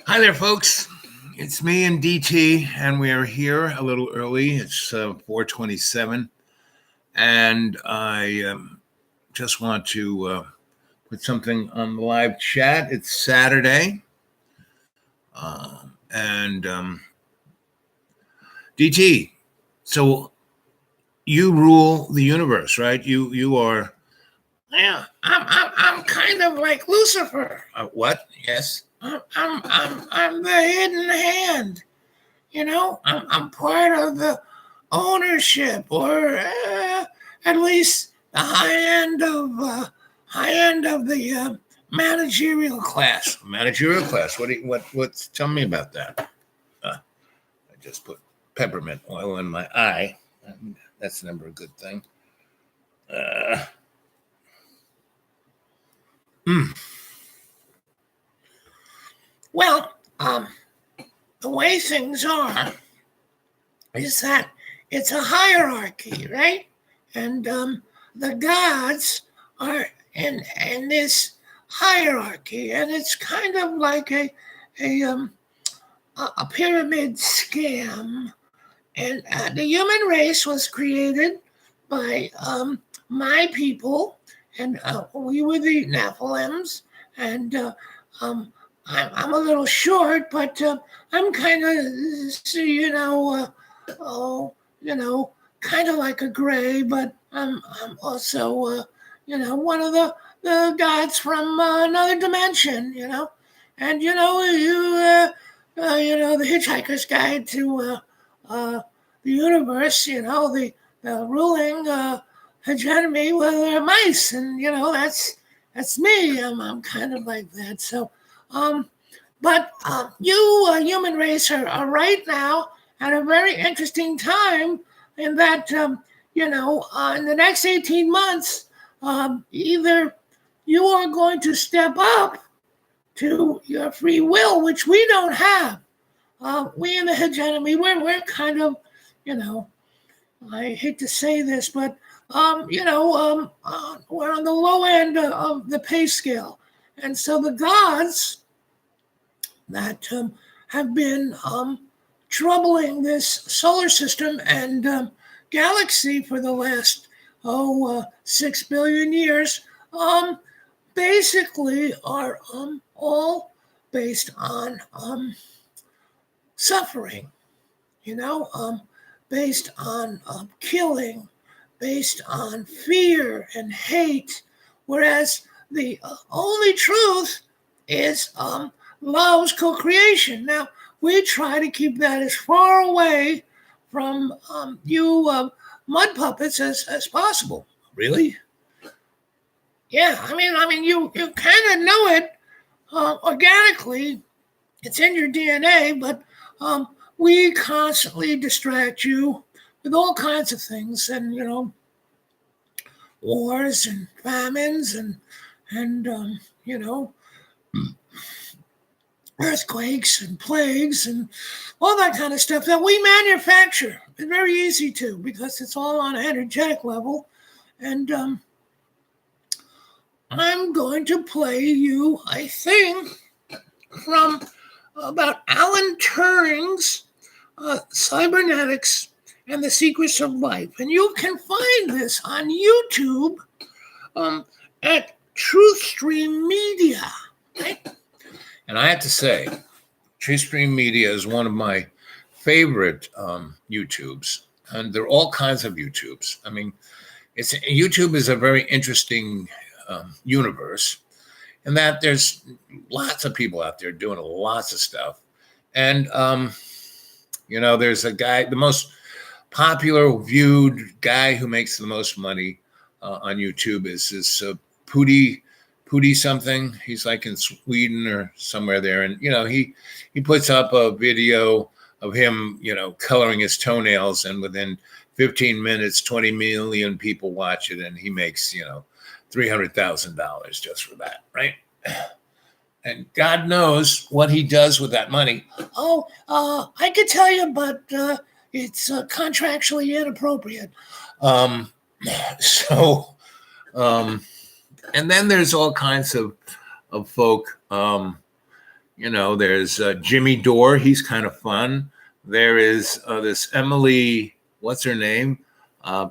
Hi there, folks. It's me and DT, and we are here a little early. It's 4:27, and I just want to put something on the live chat. It's Saturday, and DT. So you rule the universe, right? You are. Yeah, I'm kind of like Lucifer. What? Yes. I'm the hidden hand. I'm part of the ownership, or at least the high end of the managerial class. Managerial class. What's tell me about that? I just put peppermint oil in my eye. That's never a good thing. Mm. Well, the way things are is that it's a hierarchy, right? And the gods are in this hierarchy, and it's kind of like a pyramid scam. And the human race was created by my people, and we were the Nephilims, and I'm a little short, but I'm kind of, oh, kind of like a gray, but I'm also, one of the gods from another dimension, and the Hitchhiker's Guide to the universe, the ruling hegemony with mice, and that's me. I'm kind of like that. So, but you, human race, are right now at a very interesting time in that, in the next 18 months, either you are going to step up to your free will, which we don't have. We in the hegemony, we're kind of, I hate to say this, but, we're on the low end of the pay scale. And so the gods that have been troubling this solar system and galaxy for the last 6 billion years basically are all based on suffering, based on killing, based on fear and hate, whereas the only truth is love's co-creation. Now, we try to keep that as far away from you mud puppets as possible. Really? Yeah, I mean, you kind of know it organically. It's in your DNA, but we constantly distract you with all kinds of things, and wars and famines and earthquakes and plagues and all that kind of stuff that we manufacture. It's very easy to, because it's all on an energetic level. And I'm going to play you a thing from about Alan Turing's Cybernetics and the Secrets of Life. And you can find this on YouTube at TruthStream Media. Right? And I have to say, TruthStream Media is one of my favorite YouTubes. And there are all kinds of YouTubes. I mean, YouTube is a very interesting universe, in that there's lots of people out there doing lots of stuff. And, there's a guy, the most popular viewed guy who makes the most money on YouTube is this Pooty something. He's like in Sweden or somewhere there. And, he puts up a video of him, coloring his toenails, and within 15 minutes, 20 million people watch it, and he makes, $300,000 just for that, right? And God knows what he does with that money. Oh, I could tell you, but it's contractually inappropriate. And then there's all kinds of folk, There's Jimmy Dore. He's kind of fun. There is this Emily, what's her name?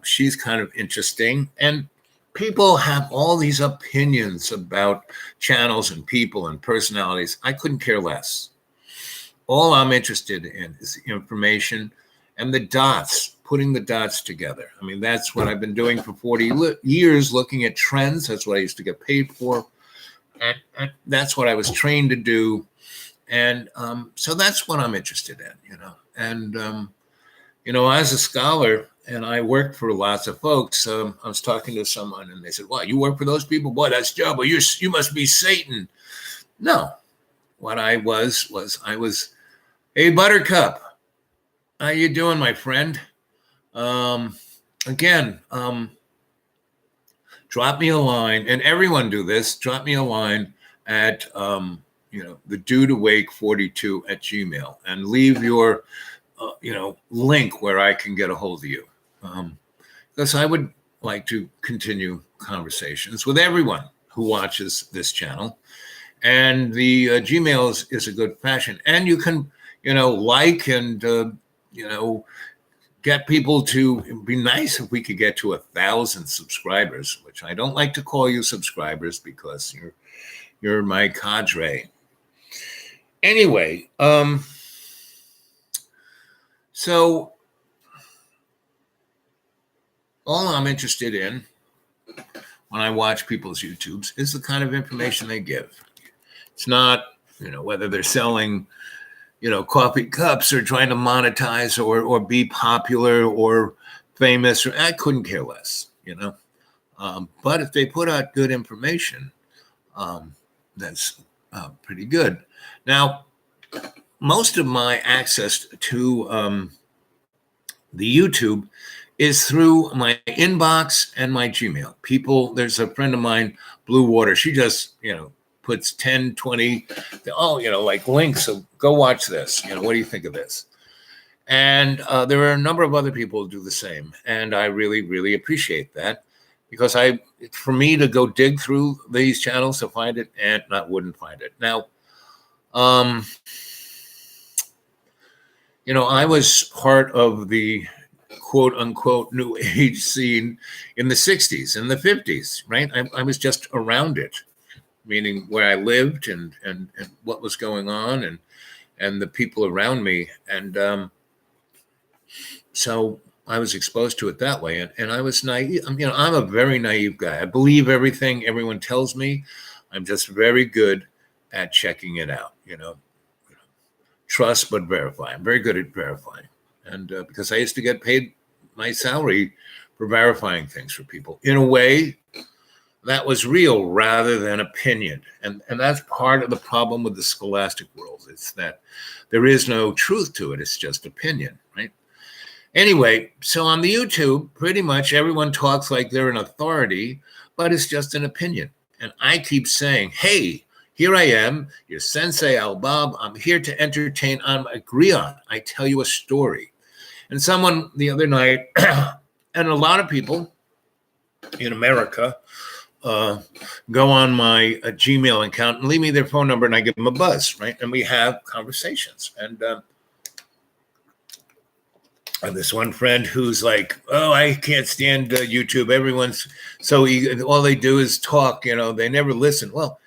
She's kind of interesting. And people have all these opinions about channels and people and personalities. I couldn't care less. All I'm interested in is information and the dots, putting the dots together. I mean, that's what I've been doing for 40 years, looking at trends. That's what I used to get paid for. And that's what I was trained to do. And so that's what I'm interested in, And, as a scholar, and I worked for lots of folks, I was talking to someone and they said, wow, you work for those people? Boy, that's job. Well, you must be Satan. No, what I was hey, Buttercup, how you doing, my friend? Again, drop me a line, and everyone do this. Drop me a line at, the dude awake 42 at Gmail, and leave your, link where I can get a hold of you. Because I would like to continue conversations with everyone who watches this channel. And the Gmail is a good fashion. And you can, like and, get people to, it'd be nice if we could get to 1,000 subscribers, which I don't like to call you subscribers because you're my cadre. Anyway, so all I'm interested in when I watch people's YouTubes is the kind of information they give. It's not, whether they're selling, coffee cups or trying to monetize or be popular or famous. I couldn't care less, But if they put out good information, that's pretty good. Now, most of my access to the YouTube is through my inbox and my Gmail. There's a friend of mine, Blue Water. She just, puts 10, 20, like links. So go watch this. What do you think of this? And there are a number of other people who do the same. And I really, really appreciate that because for me to go dig through these channels to find it and wouldn't find it. Now, I was part of the quote unquote new age scene in the 60s and the 50s, right? I was just around it, meaning where I lived and what was going on and the people around me. And so I was exposed to it that way. And I was naive. I'm a very naive guy. I believe everything everyone tells me. I'm just very good at checking it out, trust but verify. I'm very good at verifying. And because I used to get paid my salary for verifying things for people in a way that was real rather than opinion. And that's part of the problem with the scholastic world. It's that there is no truth to it. It's just opinion, right? Anyway, so on the YouTube, pretty much everyone talks like they're an authority, but it's just an opinion. And I keep saying, hey, here I am, your Sensei Al Bob. I'm here to entertain. I agree on. I tell you a story. And someone the other night, and a lot of people in America go on my Gmail account and leave me their phone number, and I give them a buzz, right? And we have conversations. And this one friend who's like, oh, I can't stand YouTube. Everyone's so eager. All they do is talk. They never listen. Well,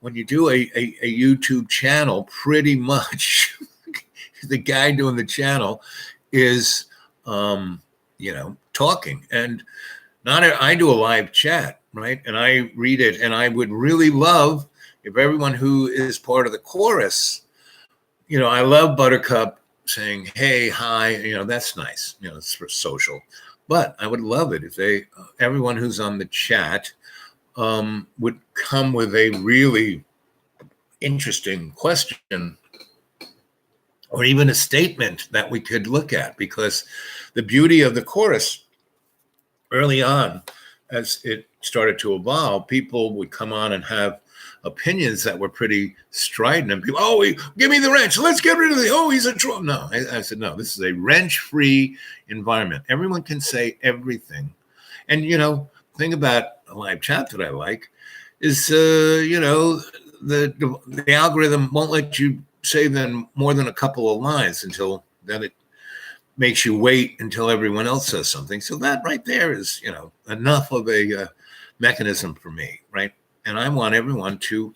when you do a YouTube channel, pretty much the guy doing the channel is, talking. And I do a live chat, right? And I read it. And I would really love if everyone who is part of the chorus, I love Buttercup saying, hey, hi, that's nice. It's for social. But I would love it if everyone who's on the chat would come with a really interesting question or even a statement that we could look at, because the beauty of the chorus early on, as it started to evolve, people would come on and have opinions that were pretty strident, and people, give me the wrench, let's get rid of he's a troll. No, I said, no, this is a wrench-free environment. Everyone can say everything. And, thing about a live chat that I like is, the algorithm won't let you say then more than a couple of lines until then it makes you wait until everyone else says something. So that right there is, enough of a mechanism for me, right? And I want everyone to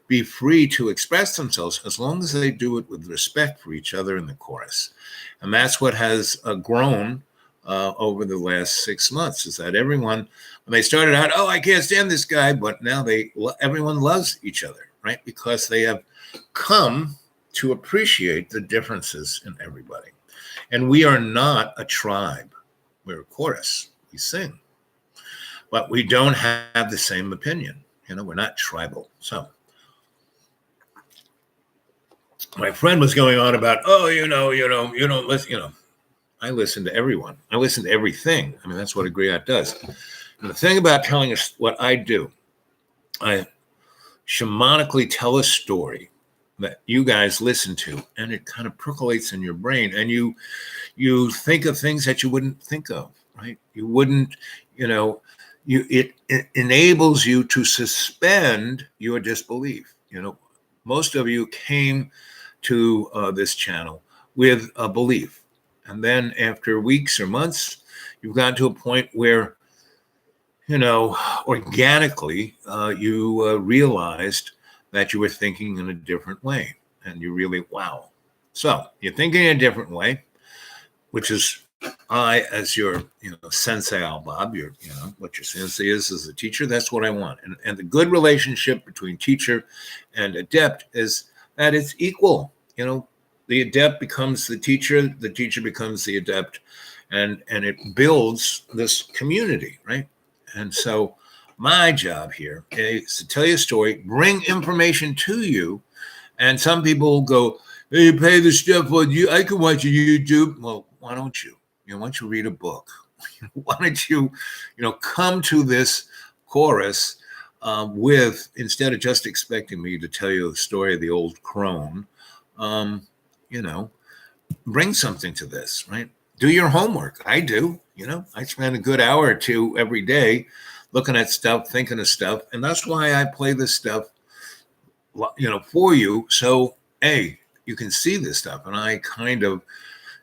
be free to express themselves as long as they do it with respect for each other in the chorus. And that's what has grown over the last 6 months, is that everyone, when they started out, oh, I can't stand this guy, but now everyone loves each other, right? Because they have come to appreciate the differences in everybody. And we are not a tribe. We're a chorus. We sing. But we don't have the same opinion. We're not tribal. So my friend was going on about, oh, listen, I listen to everyone. I listen to everything. I mean, that's what a griot does. And the thing about telling us what I do, I shamanically tell a story that you guys listen to, and it kind of percolates in your brain, and you think of things that you wouldn't think of, right? You wouldn't, it enables you to suspend your disbelief. Most of you came to this channel with a belief. And then after weeks or months, you've gotten to a point where, organically, you realized that you were thinking in a different way. And you really, wow. So you're thinking in a different way, which is I, as your, sensei, Bob, what your sensei is as a teacher, that's what I want. And the good relationship between teacher and adept is that it's equal. The adept becomes the teacher becomes the adept, and it builds this community, right? And so my job here is to tell you a story, bring information to you, and some people go, hey, you pay the stuff on you, I can watch YouTube. Well, why don't you? Why don't you read a book? Why don't you, come to this chorus with, instead of just expecting me to tell you the story of the old crone, bring something to this, right? Do your homework. I do. I spend a good hour or two every day looking at stuff, thinking of stuff. And that's why I play this stuff, for you. So, A, you can see this stuff. And I kind of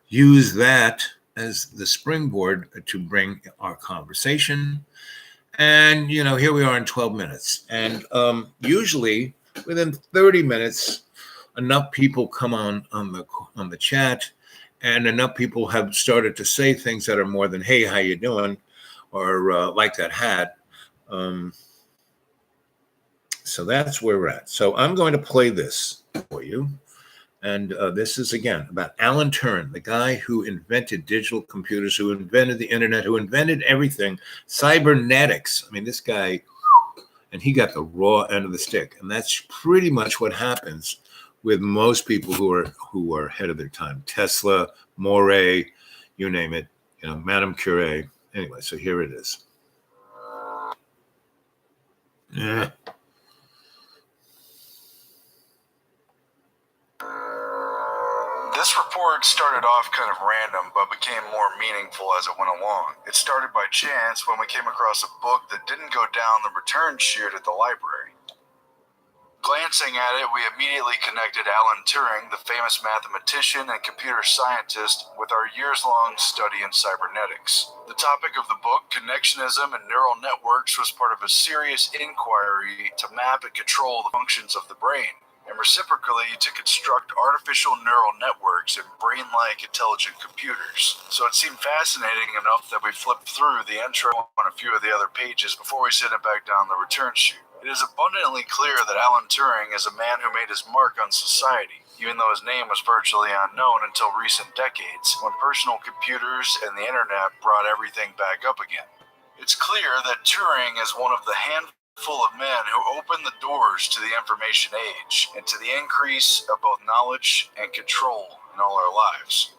use that as the springboard to bring our conversation. And, here we are in 12 minutes. And usually within 30 minutes, enough people come on the chat, and enough people have started to say things that are more than, hey, how you doing? Or like that hat. So that's where we're at. So I'm going to play this for you. And this is, again, about Alan Turing, the guy who invented digital computers, who invented the internet, who invented everything, cybernetics. I mean, this guy, and he got the raw end of the stick. And that's pretty much what happens with most people who are ahead of their time. Tesla, Moray, you name it, Madame Curie. Anyway, so here it is. Yeah. This report started off kind of random, but became more meaningful as it went along. It started by chance when we came across a book that didn't go down the return chute at the library. Glancing at it, we immediately connected Alan Turing, the famous mathematician and computer scientist, with our years-long study in cybernetics. The topic of the book, connectionism and neural networks, was part of a serious inquiry to map and control the functions of the brain, and reciprocally to construct artificial neural networks and brain-like intelligent computers. So it seemed fascinating enough that we flipped through the intro on a few of the other pages before we sent it back down the return chute. It is abundantly clear that Alan Turing is a man who made his mark on society, even though his name was virtually unknown until recent decades, when personal computers and the internet brought everything back up again. It's clear that Turing is one of the handful of men who opened the doors to the information age and to the increase of both knowledge and control in all our lives.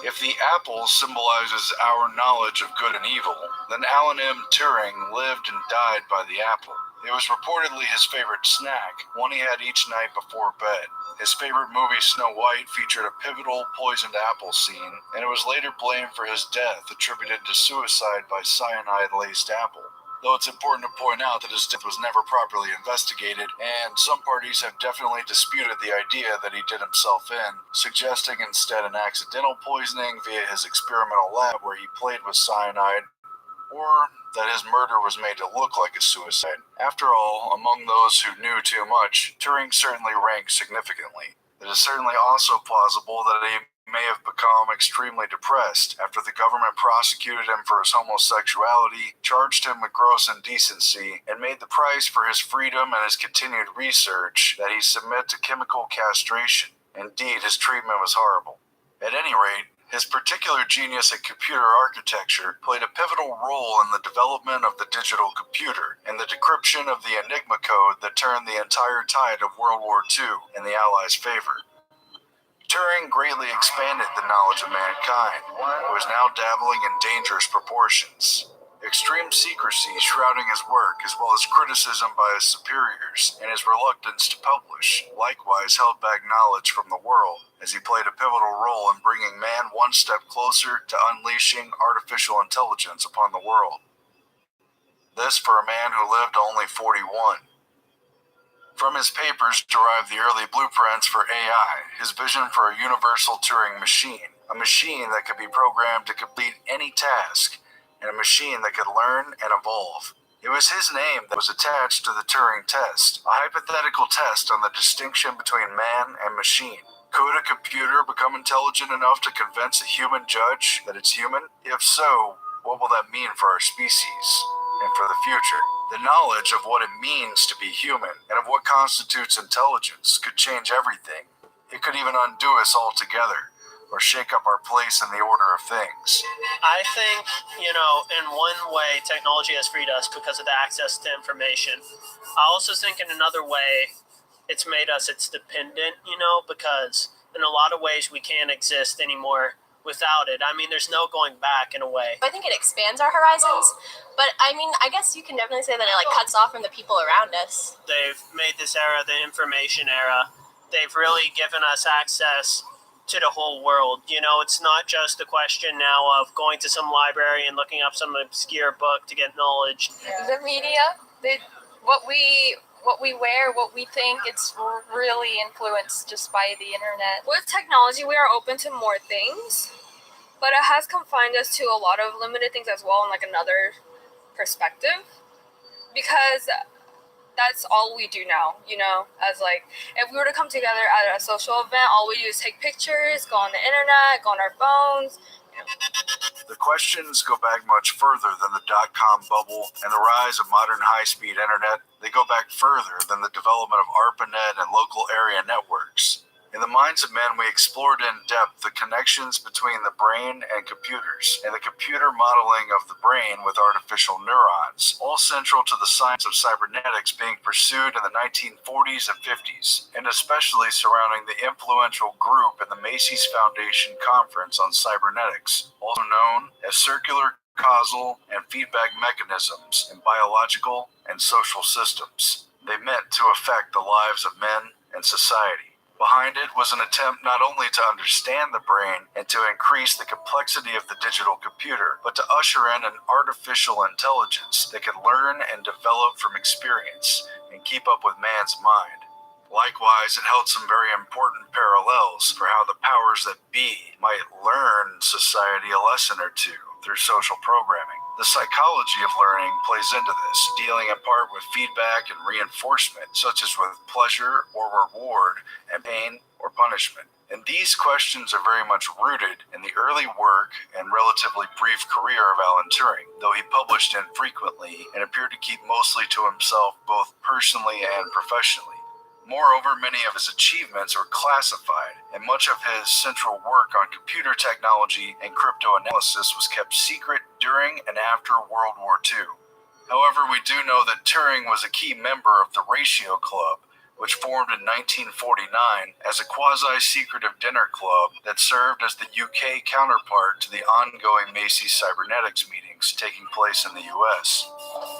If the apple symbolizes our knowledge of good and evil, then Alan M. Turing lived and died by the apple. It was reportedly his favorite snack, one he had each night before bed. His favorite movie, Snow White, featured a pivotal poisoned apple scene, and it was later blamed for his death, attributed to suicide by cyanide-laced apple. Though it's important to point out that his death was never properly investigated, and some parties have definitely disputed the idea that he did himself in, suggesting instead an accidental poisoning via his experimental lab where he played with cyanide, or that his murder was made to look like a suicide. After all, among those who knew too much, Turing certainly ranked significantly. It is certainly also plausible that he may have become extremely depressed after the government prosecuted him for his homosexuality, charged him with gross indecency, and made the price for his freedom and his continued research that he submit to chemical castration. Indeed, his treatment was horrible. At any rate, his particular genius at computer architecture played a pivotal role in the development of the digital computer and the decryption of the Enigma code that turned the entire tide of World War II in the Allies' favor. Turing greatly expanded the knowledge of mankind, who was now dabbling in dangerous proportions. Extreme secrecy shrouding his work, as well as criticism by his superiors and his reluctance to publish, likewise held back knowledge from the world, as he played a pivotal role in bringing man one step closer to unleashing artificial intelligence upon the world. This for a man who lived to only 41. From his papers derived the early blueprints for AI, his vision for a universal Turing machine, a machine that could be programmed to complete any task, and a machine that could learn and evolve. It was his name that was attached to the Turing test, a hypothetical test on the distinction between man and machine. Could a computer become intelligent enough to convince a human judge that it's human? If so, what will that mean for our species and for the future? The knowledge of what it means to be human and of what constitutes intelligence could change everything. It could even undo us altogether, or shake up our place in the order of things. I think, in one way, technology has freed us because of the access to information. I also think in another way, it's made us its dependent, because in a lot of ways we can't exist anymore without it. I mean, there's no going back in a way. I think it expands our horizons, but I guess you can definitely say that it cuts off from the people around us. They've made this era the information era. They've really given us access to the whole world. It's not just a question now of going to some library and looking up some obscure book to get knowledge. The media, what we wear, what we think, it's really influenced just by the internet. With technology, we are open to more things, but it has confined us to a lot of limited things as well in another perspective, because that's all we do now, as if we were to come together at a social event, all we do is take pictures, go on the internet, go on our phones. The questions go back much further than the dot-com bubble and the rise of modern high-speed internet. They go back further than the development of ARPANET and local area networks. In the minds of men, we explored in depth the connections between the brain and computers, and the computer modeling of the brain with artificial neurons, all central to the science of cybernetics being pursued in the 1940s and 50s, and especially surrounding the influential group in the Macy's Foundation Conference on Cybernetics, also known as circular, causal, and feedback mechanisms in biological and social systems. They meant to affect the lives of men and society. Behind it was an attempt not only to understand the brain and to increase the complexity of the digital computer, but to usher in an artificial intelligence that could learn and develop from experience and keep up with man's mind. Likewise, it held some very important parallels for how the powers that be might learn society a lesson or two through social programming. The psychology of learning plays into this, dealing in part with feedback and reinforcement, such as with pleasure or reward, and pain or punishment. And these questions are very much rooted in the early work and relatively brief career of Alan Turing, though he published infrequently and appeared to keep mostly to himself both personally and professionally. Moreover, many of his achievements were classified, and much of his central work on computer technology and cryptoanalysis was kept secret during and after World War II. However, we do know that Turing was a key member of the Ratio Club, which formed in 1949 as a quasi-secretive dinner club that served as the UK counterpart to the ongoing Macy's Cybernetics meetings taking place in the US.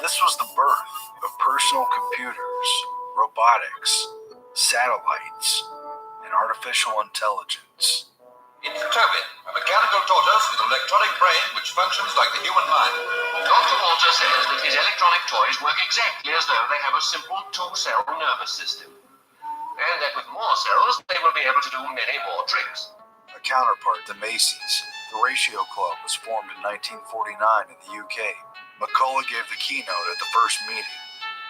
This was the birth of personal computers, robotics, satellites, and artificial intelligence. Tobin, a mechanical tortoise with an electronic brain which functions like the human mind. Dr. Walter says that his electronic toys work exactly as though they have a simple two-cell nervous system. And that with more cells, they will be able to do many more tricks. A counterpart to Macy's, the Ratio Club was formed in 1949 in the UK. McCullough gave the keynote at the first meeting.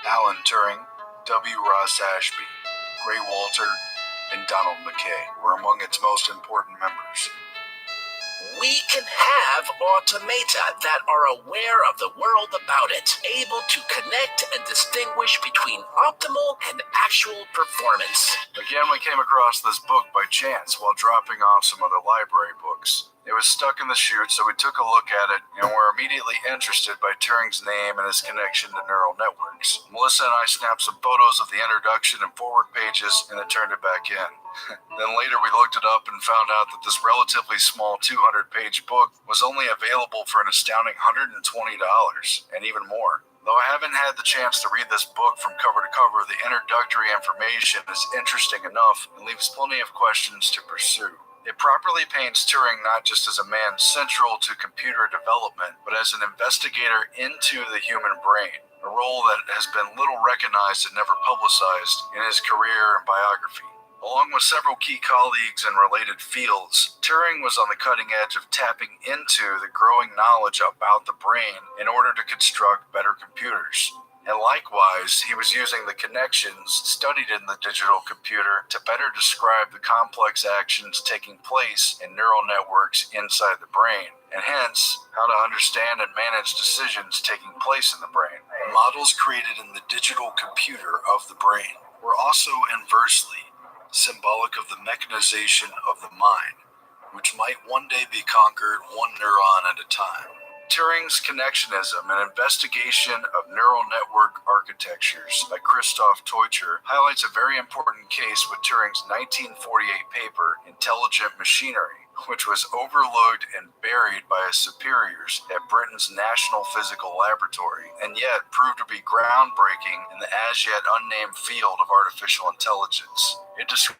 Alan Turing, W. Ross Ashby, Gray Walter, and Donald McKay were among its most important members. We can have automata that are aware of the world about it, able to connect and distinguish between optimal and actual performance. Again, we came across this book by chance while dropping off some other library books. It was stuck in the chute, so we took a look at it and were immediately interested by Turing's name and his connection to neural networks. Melissa and I snapped some photos of the introduction and forward pages and then turned it back in. Then later we looked it up and found out that this relatively small 200-page book was only available for an astounding $120 and even more. Though I haven't had the chance to read this book from cover to cover, the introductory information is interesting enough and leaves plenty of questions to pursue. It properly paints Turing not just as a man central to computer development, but as an investigator into the human brain, a role that has been little recognized and never publicized in his career and biography. Along with several key colleagues in related fields, Turing was on the cutting edge of tapping into the growing knowledge about the brain in order to construct better computers. And likewise, he was using the connections studied in the digital computer to better describe the complex actions taking place in neural networks inside the brain, and hence, how to understand and manage decisions taking place in the brain. Models created in the digital computer of the brain were also inversely symbolic of the mechanization of the mind, which might one day be conquered one neuron at a time. Turing's Connectionism, an investigation of neural network architectures by Christoph Teucher, highlights a very important case with Turing's 1948 paper, Intelligent Machinery, which was overlooked and buried by his superiors at Britain's National Physical Laboratory, and yet proved to be groundbreaking in the as-yet unnamed field of artificial intelligence. It described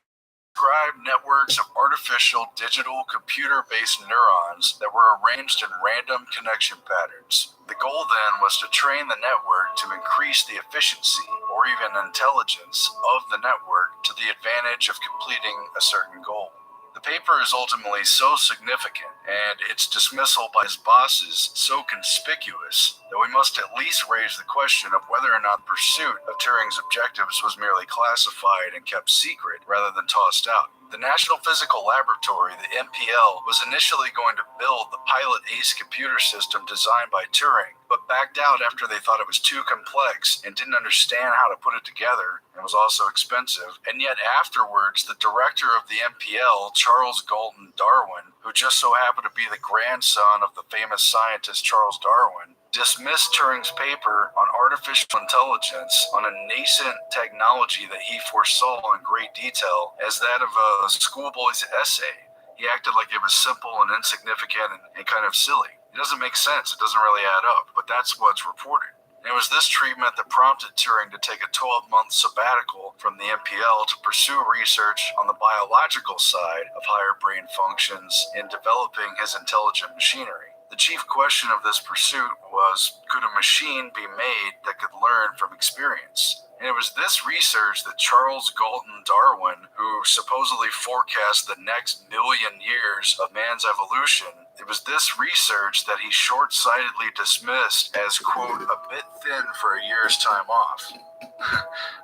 networks of artificial digital computer-based neurons that were arranged in random connection patterns. The goal then was to train the network to increase the efficiency or even intelligence of the network to the advantage of completing a certain goal. The paper is ultimately so significant and its dismissal by his bosses so conspicuous that we must at least raise the question of whether or not pursuit of Turing's objectives was merely classified and kept secret rather than tossed out. The National Physical Laboratory, the NPL, was initially going to build the Pilot Ace computer system designed by Turing, but backed out after they thought it was too complex and didn't understand how to put it together and was also expensive. And yet afterwards, the director of the NPL, Charles Galton Darwin, who just so happened to be the grandson of the famous scientist Charles Darwin, dismissed Turing's paper on artificial intelligence on a nascent technology that he foresaw in great detail as that of a schoolboy's essay. He acted like it was simple and insignificant and kind of silly. It doesn't make sense. It doesn't really add up, but that's what's reported. And it was this treatment that prompted Turing to take a 12-month sabbatical from the NPL to pursue research on the biological side of higher brain functions in developing his intelligent machinery. The chief question of this pursuit was, could a machine be made that could learn from experience? And it was this research that Charles Galton Darwin, who supposedly forecast the next million years of man's evolution, it was this research that he short-sightedly dismissed as, quote, a bit thin for a year's time off.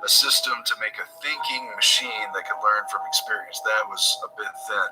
A system to make a thinking machine that could learn from experience. That was a bit thin.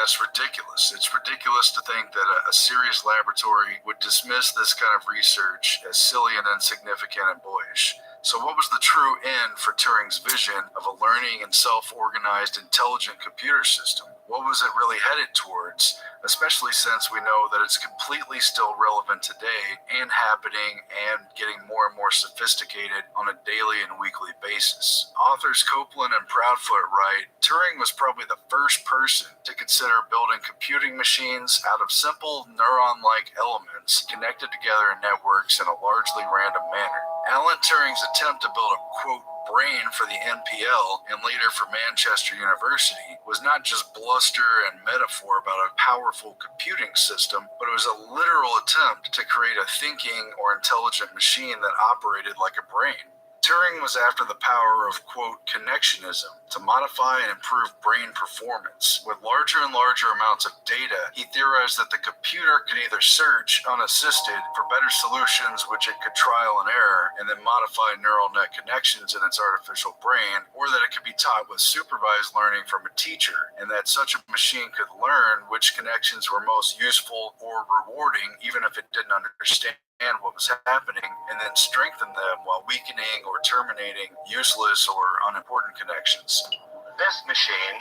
That's ridiculous. It's ridiculous to think that a serious laboratory would dismiss this kind of research as silly and insignificant and boyish. So what was the true end for Turing's vision of a learning and self-organized intelligent computer system? What was it really headed towards? especially since we know that it's completely still relevant today and happening and getting more and more sophisticated on a daily and weekly basis. Authors Copeland and Proudfoot write, Turing was probably the first person to consider building computing machines out of simple neuron-like elements connected together in networks in a largely random manner. Alan Turing's attempt to build a, quote, brain for the NPL and later for Manchester University was not just bluster and metaphor about a powerful computing system, but it was a literal attempt to create a thinking or intelligent machine that operated like a brain. Turing was after the power of, quote, connectionism to modify and improve brain performance. With larger and larger amounts of data, he theorized that the computer could either search unassisted for better solutions, which it could trial and error, and then modify neural net connections in its artificial brain, or that it could be taught with supervised learning from a teacher, and that such a machine could learn which connections were most useful or rewarding, even if it didn't understand what was happening, and then strengthen them while weakening or terminating useless or unimportant connections. This machine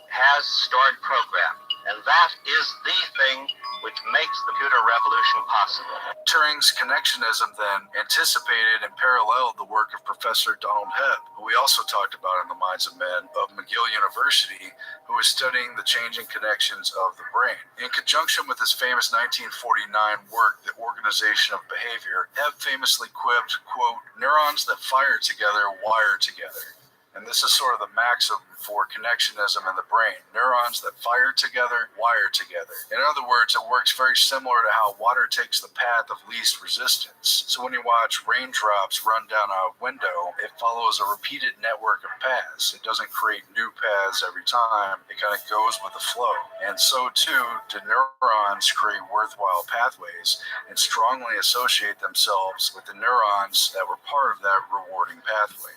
has stored program, and that is the thing which makes the computer revolution possible. Turing's connectionism then anticipated and paralleled the work of Professor Donald Hebb, who we also talked about in The Minds of Men, of McGill University, who was studying the changing connections of the brain. In conjunction with his famous 1949 work, The Organization of Behavior, Hebb famously quipped, quote, neurons that fire together wire together. And this is sort of the maxim for connectionism in the brain. Neurons that fire together, wire together. In other words, it works very similar to how water takes the path of least resistance. So when you watch raindrops run down a window, it follows a repeated network of paths. It doesn't create new paths every time. It kind of goes with the flow. And so too do neurons create worthwhile pathways and strongly associate themselves with the neurons that were part of that rewarding pathway.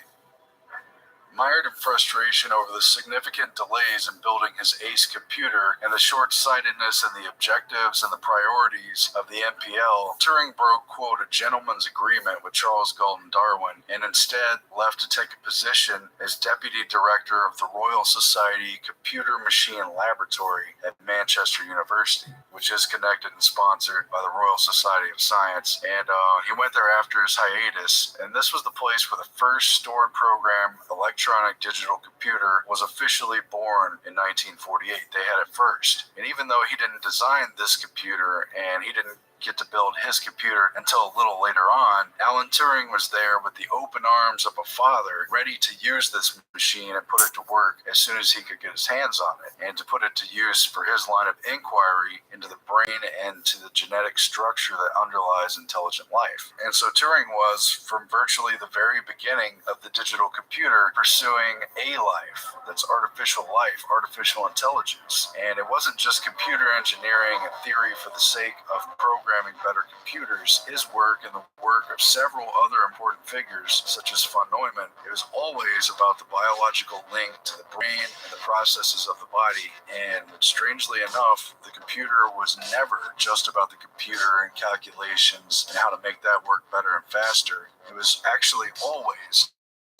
Mired in frustration over the significant delays in building his ACE computer and the short-sightedness in the objectives and the priorities of the NPL, Turing broke, quote, a gentleman's agreement with Charles Galton Darwin and instead left to take a position as deputy director of the Royal Society Computer Machine Laboratory at Manchester University, which is connected and sponsored by the Royal Society of Science. And he went there after his hiatus, and this was the place where the first stored program electronic digital computer was officially born in 1948. They had it first. And even though he didn't design this computer and he didn't get to build his computer until a little later on, Alan Turing was there with the open arms of a father, ready to use this machine and put it to work as soon as he could get his hands on it, and to put it to use for his line of inquiry into the brain and to the genetic structure that underlies intelligent life. And so Turing was, from virtually the very beginning of the digital computer, pursuing a life that's artificial life, artificial intelligence. And it wasn't just computer engineering and theory for the sake of programming better computers. His work and the work of several other important figures, such as von Neumann, it was always about the biological link to the brain and the processes of the body. And strangely enough, the computer was never just about the computer and calculations and how to make that work better and faster. It was actually always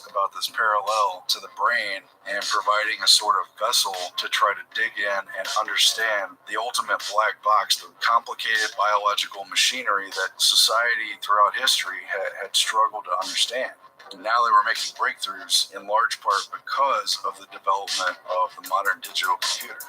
about this parallel to the brain and providing a sort of vessel to try to dig in and understand the ultimate black box, the complicated biological machinery that society throughout history had struggled to understand. And now they were making breakthroughs in large part because of the development of the modern digital computer.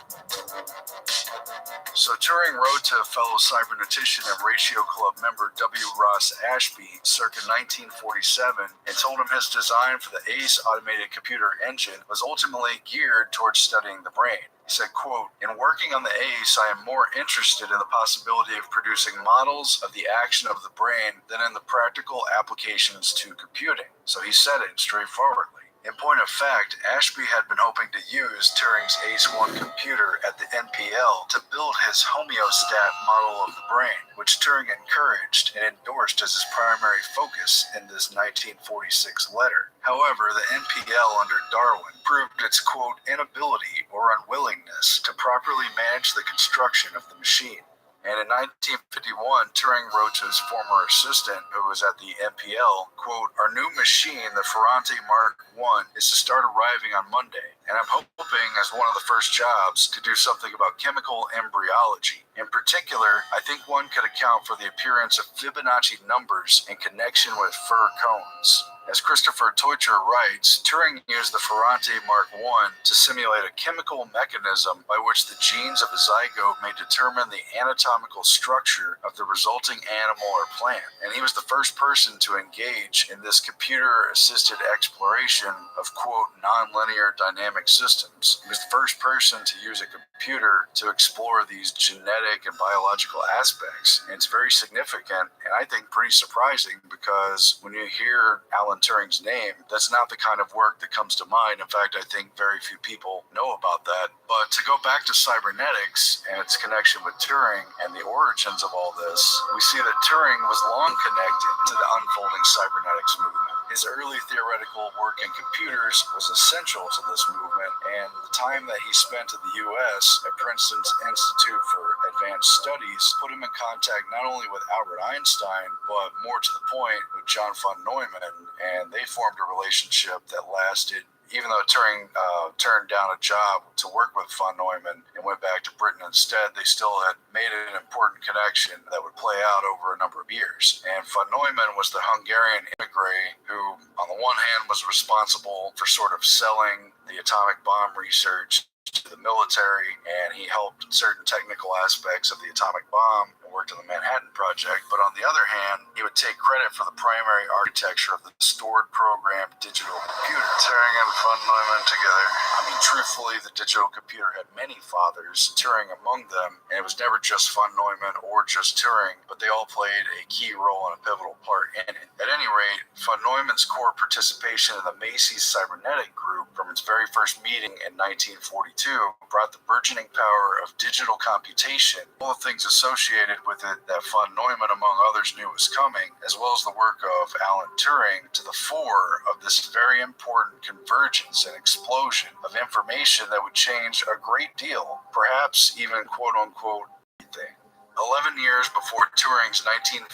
So Turing wrote to fellow cybernetician and Ratio Club member W. Ross Ashby circa 1947 and told him his design for the ACE automated computer engine was ultimately geared towards studying the brain. He said, quote, in working on the ACE, I am more interested in the possibility of producing models of the action of the brain than in the practical applications to computing. So he said it straightforwardly. In point of fact, Ashby had been hoping to use Turing's ACE-1 computer at the NPL to build his homeostat model of the brain, which Turing encouraged and endorsed as his primary focus in this 1946 letter. However, the NPL under Darwin proved its, quote, inability or unwillingness to properly manage the construction of the machine. And in 1951, Turing wrote to his former assistant, who was at the NPL, quote, our new machine, the Ferrante Mark I, is to start arriving on Monday. and I'm hoping as one of the first jobs to do something about chemical embryology. In particular, I think one could account for the appearance of Fibonacci numbers in connection with fir cones. As Christopher Teucher writes, Turing used the Ferrante Mark I to simulate a chemical mechanism by which the genes of a zygote may determine the anatomical structure of the resulting animal or plant. And he was the first person to engage in this computer-assisted exploration of, quote, nonlinear dynamic systems. He was the first person to use a computer to explore these genetic and biological aspects. And it's very significant and I think pretty surprising because when you hear Alan Turing's name, that's not the kind of work that comes to mind. In fact, I think very few people know about that. But to go back to cybernetics and its connection with Turing and the origins of all this, we see that Turing was long connected to the unfolding cybernetics movement. His early theoretical work in computers was essential to this movement, and the time that he spent in the U.S. at Princeton's Institute for Advanced Studies put him in contact not only with Albert Einstein, but more to the point, with John von Neumann, and they formed a relationship that lasted. Even though Turing turned down a job to work with von Neumann and went back to Britain instead, they still had made an important connection that would play out over a number of years. And von Neumann was the Hungarian immigrant who, on the one hand, was responsible for sort of selling the atomic bomb research to the military, and he helped certain technical aspects of the atomic bomb and worked on the Manhattan Project. But on the other hand, he would take credit for the primary architecture of the stored program digital computer. Turing and von Neumann together. I mean, truthfully, the digital computer had many fathers, Turing among them, and it was never just von Neumann or just Turing, but they all played a key role and a pivotal part in it. At any rate, von Neumann's core participation in the Macy's cybernetic group from its very first meeting in 1942 brought the burgeoning power of digital computation, all the things associated with it that von Neumann, among others, knew was coming, as well as the work of Alan Turing, to the fore of this very important convergence and explosion of information that would change a great deal, perhaps even quote-unquote everything. 11 years before Turing's 1948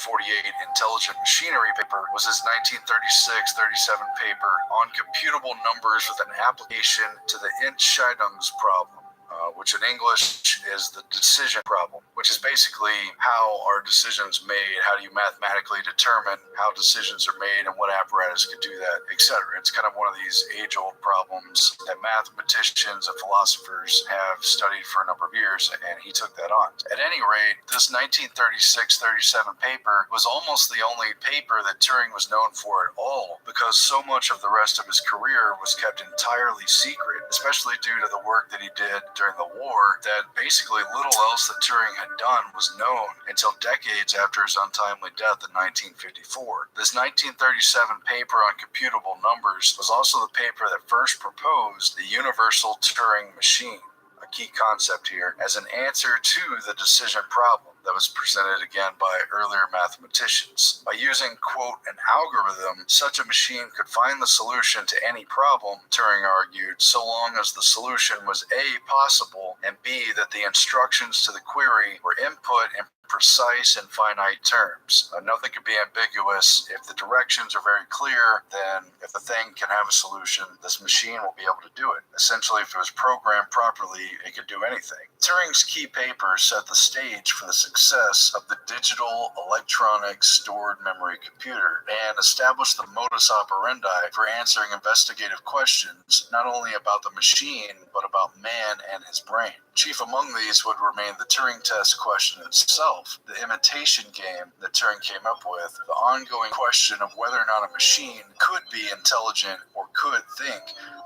Intelligent Machinery paper was his 1936-37 paper on computable numbers with an application to the Entscheidungs problem, which in English is the decision problem, which is basically how are decisions made, how do you mathematically determine how decisions are made and what apparatus could do that, etc. It's kind of one of these age-old problems that mathematicians and philosophers have studied for a number of years, and he took that on. At any rate, this 1936-37 paper was almost the only paper that Turing was known for at all, because so much of the rest of his career was kept entirely secret, especially due to the work that he did during the war, that basically little else that Turing had done was known until decades after his untimely death in 1954. This 1937 paper on computable numbers was also the paper that first proposed the universal Turing machine, a key concept here, as an answer to the decision problem that was presented again by earlier mathematicians. By using, quote, an algorithm, such a machine could find the solution to any problem, Turing argued, so long as the solution was A, possible, and B, that the instructions to the query were input in precise and finite terms. Nothing can be ambiguous. If the directions are very clear, then if the thing can have a solution, this machine will be able to do it. Essentially, if it was programmed properly, it could do anything. Turing's key paper set the stage for the success of the digital electronic stored memory computer and established the modus operandi for answering investigative questions, not only about the machine, but about man and his brain. Chief among these would remain the Turing test question itself, the imitation game that Turing came up with, the ongoing question of whether or not a machine could be intelligent or could think,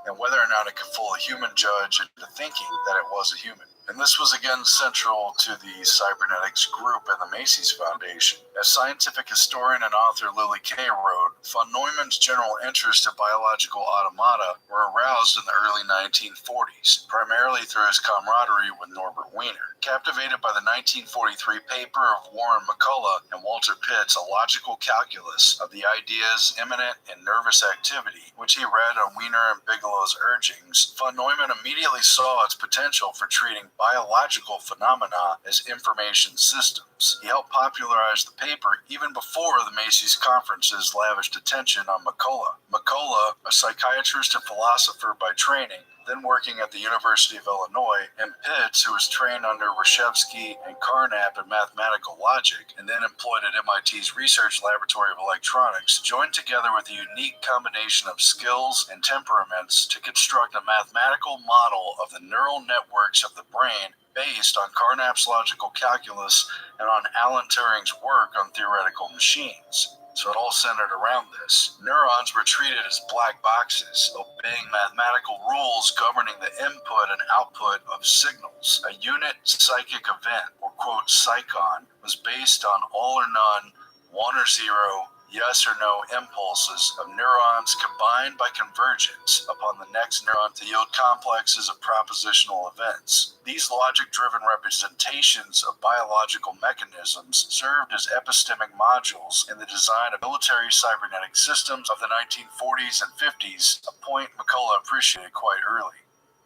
and whether or not it could fool a human judge into thinking that it was a human. And this was again central to the cybernetics group and the Macy's Foundation. As scientific historian and author Lily Kay wrote, von Neumann's general interest in biological automata were aroused in the early 1940s, primarily through his camaraderie with Norbert Wiener. Captivated by the 1943 paper of Warren McCullough and Walter Pitt's A Logical Calculus of the Ideas, Immanent in Nervous Activity, which he read on Wiener and Bigelow's urgings, von Neumann immediately saw its potential for treating biological phenomena as information systems. He helped popularize the paper even before the Macy's conferences lavished attention on McCullough. McCullough, a psychiatrist and philosopher by training, then working at the University of Illinois, and Pitts, who was trained under Reshevsky and Carnap in mathematical logic, and then employed at MIT's Research Laboratory of Electronics, joined together with a unique combination of skills and temperaments to construct a mathematical model of the neural networks of the brain based on Carnap's logical calculus and on Alan Turing's work on theoretical machines. So it all centered around this. Neurons were treated as black boxes, obeying mathematical rules governing the input and output of signals. A unit psychic event, or quote psychon, was based on all or none, one or zero, yes or no impulses of neurons combined by convergence upon the next neuron to yield complexes of propositional events. These logic-driven representations of biological mechanisms served as epistemic modules in the design of military cybernetic systems of the 1940s and 50s, a point McCullough appreciated quite early.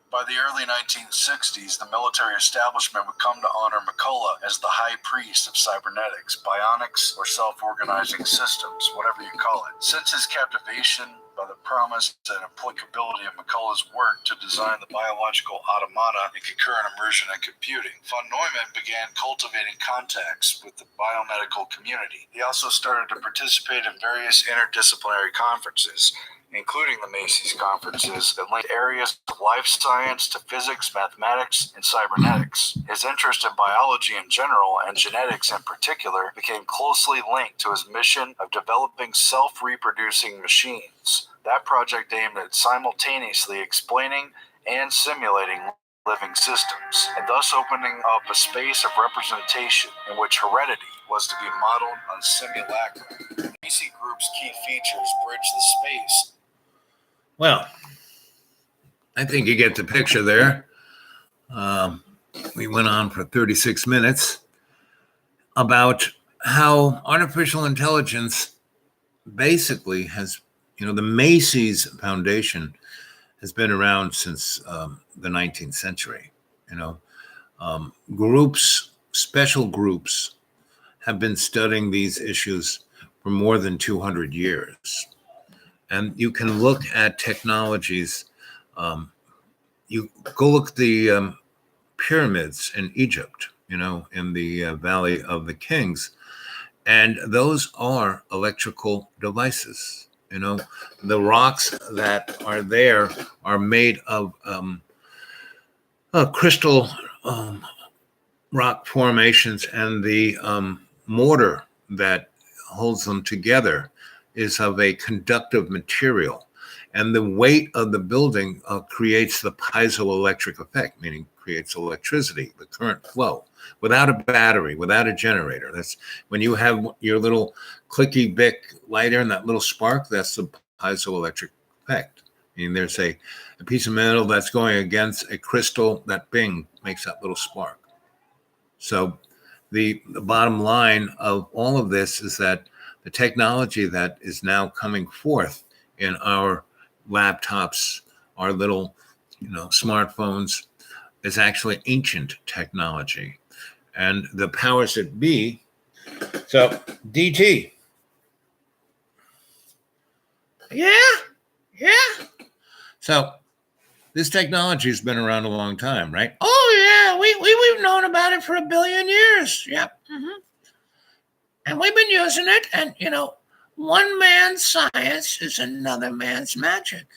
By the early 1960s, the military establishment would come to honor McCullough as the high priest of cybernetics, bionics, or self-organizing systems, whatever you call it. Since his captivation by the promise and applicability of McCullough's work to design the biological automata in concurrent immersion and computing, von Neumann began cultivating contacts with the biomedical community. He also started to participate in various interdisciplinary conferences, including the Macy's conferences that linked areas of life science to physics, mathematics, and cybernetics. His interest in biology in general and genetics in particular became closely linked to his mission of developing self-reproducing machines. That project aimed at simultaneously explaining and simulating living systems, and thus opening up a space of representation in which heredity was to be modeled on simulacra. Macy Group's key features bridge the space. Well, I think you get the picture there. We went on for 36 minutes about how artificial intelligence basically has, the Macy's Foundation has been around since the 19th century. Special groups have been studying these issues for more than 200 years. And you can look at technologies. You go look at the pyramids in Egypt, in the Valley of the Kings, and those are electrical devices. The rocks that are there are made of crystal rock formations, and the mortar that holds them together is of a conductive material. And the weight of the building creates the piezoelectric effect, meaning creates electricity, the current flow, without a battery, without a generator. That's when you have your little clicky bic lighter and that little spark, that's the piezoelectric effect. Meaning there's a piece of metal that's going against a crystal, that bing makes that little spark. So the bottom line of all of this is that the technology that is now coming forth in our laptops, our little, smartphones, is actually ancient technology. And the powers that be, so DT. Yeah. So this technology has been around a long time, right? Oh yeah, we've known about it for 1 billion years. Yep. Mm-hmm. And we've been using it, and one man's science is another man's magic.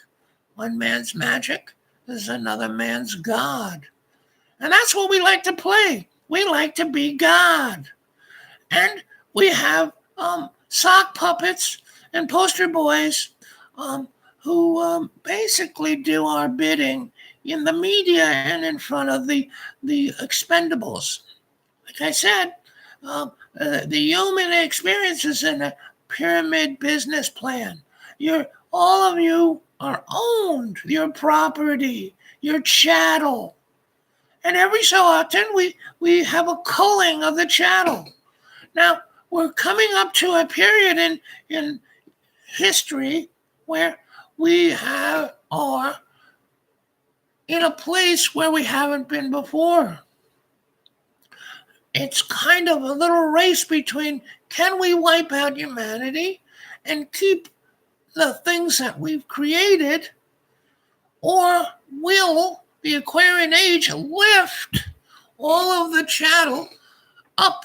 One man's magic is another man's God. And that's what we like to play. We like to be God. And we have sock puppets and poster boys who basically do our bidding in the media and in front of the expendables. Like I said, the human experience is in a pyramid business plan. All of you are owned, your property, your chattel. And every so often we have a culling of the chattel. Now, we're coming up to a period in history where we are in a place where we haven't been before. It's kind of a little race between, can we wipe out humanity and keep the things that we've created, Or will the Aquarian age lift all of the chattel up?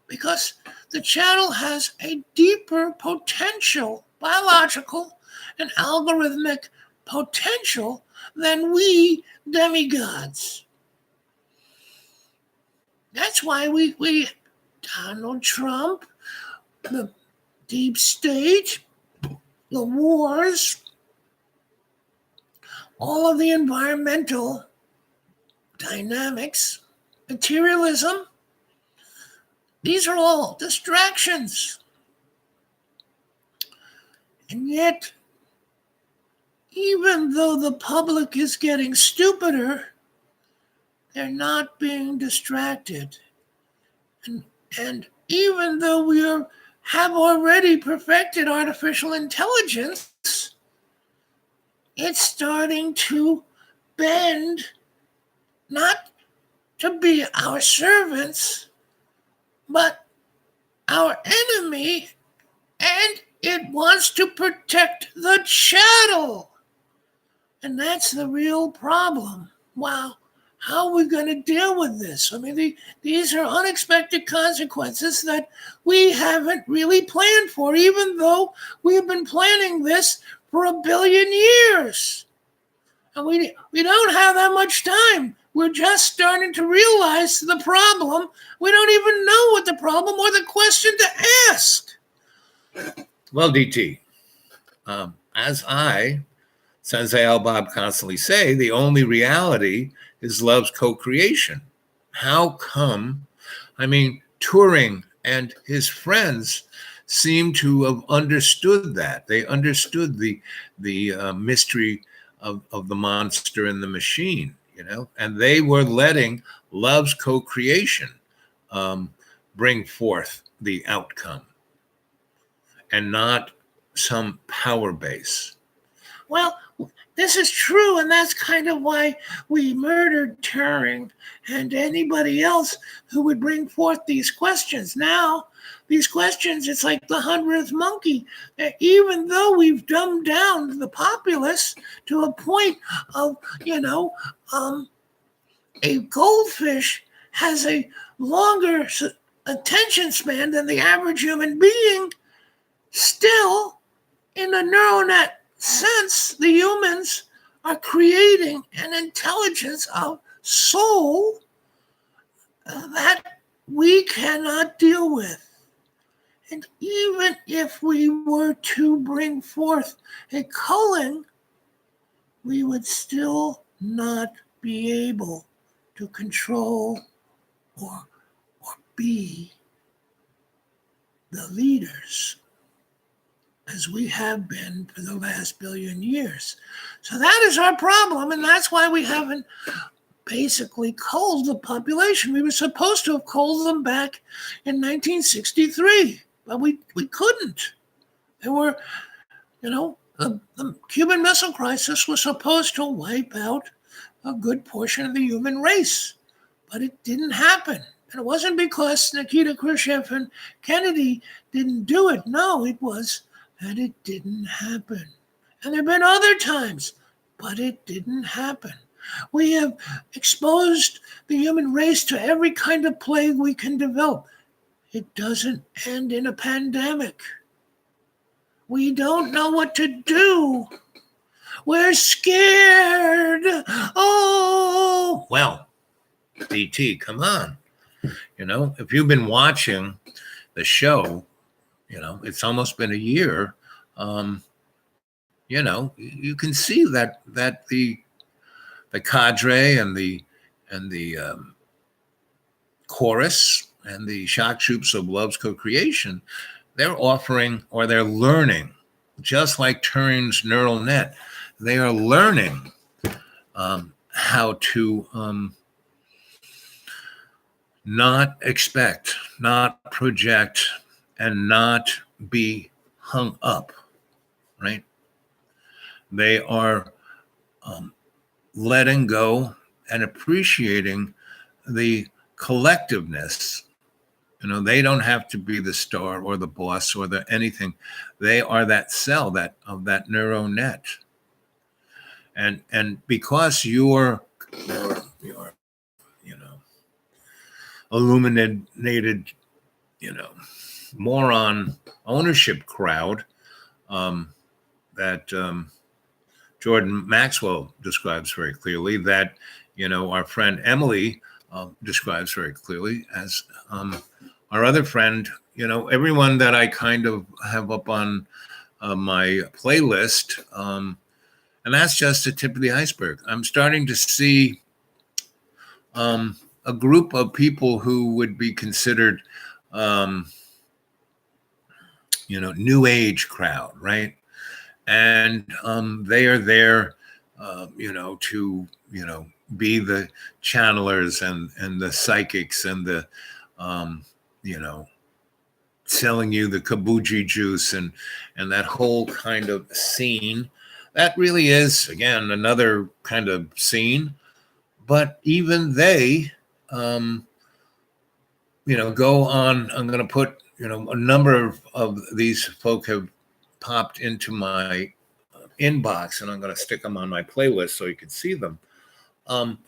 Because the chattel has a deeper potential, biological and algorithmic potential, than we demigods. That's why we Donald Trump, the deep state, the wars, all of the environmental dynamics, materialism, these are all distractions. And yet, even though the public is getting stupider, they're not being distracted. And even though have already perfected artificial intelligence, it's starting to bend, not to be our servants, but our enemy, and it wants to protect the chattel. And that's the real problem. Wow. How are we going to deal with this? I mean, these are unexpected consequences that we haven't really planned for, even though we've been planning this for 1 billion years. And we don't have that much time. We're just starting to realize the problem. We don't even know what the problem or the question to ask. Well, DT, as I, Sensei Al Bob, constantly say, the only reality is love's co-creation. How come? I mean, Turing and his friends seem to have understood that. They understood the mystery of the monster and the machine, and they were letting love's co-creation bring forth the outcome and not some power base. Well, this is true, and that's kind of why we murdered Turing and anybody else who would bring forth these questions. Now, these questions, it's like the 100th monkey. Even though we've dumbed down the populace to a point of, a goldfish has a longer attention span than the average human being, still, in a neural net sense, the humans are creating an intelligence of soul that we cannot deal with. And even if we were to bring forth a culling, we would still not be able to control or be the leaders as we have been for the last 1 billion years. So that is our problem, and that's why we haven't basically culled the population. We were supposed to have culled them back in 1963, but we couldn't. There were, the Cuban Missile Crisis was supposed to wipe out a good portion of the human race, but it didn't happen. And it wasn't because Nikita Khrushchev and Kennedy didn't do it. No, it was that it didn't happen. And there have been other times, but it didn't happen. We have exposed the human race to every kind of plague we can develop. It doesn't end in a pandemic. We don't know what to do. We're scared. Oh, well, DT, come on. If you've been watching the show, it's almost been a year. You can see that the cadre and the chorus and the shock troops of love's co-creation, they're offering, or they're learning, just like Turing's neural net. They are learning how to not expect, not project, and not be hung up, right? They are letting go and appreciating the collectiveness. They don't have to be the star or the boss or the anything. They are that cell of that neural net. and because your illuminated moron ownership crowd that Jordan Maxwell describes very clearly, that our friend Emily describes very clearly, as our other friend, everyone that I kind of have up on my playlist, and that's just the tip of the iceberg. I'm starting to see a group of people who would be considered, new age crowd, right? And they are there, to be the channelers and the psychics and the, selling you the kabuji juice and that whole kind of scene. That really is, again, another kind of scene. But even they, go on. I'm going to put, a number of these folk have popped into my inbox, and I'm going to stick them on my playlist so you can see them. And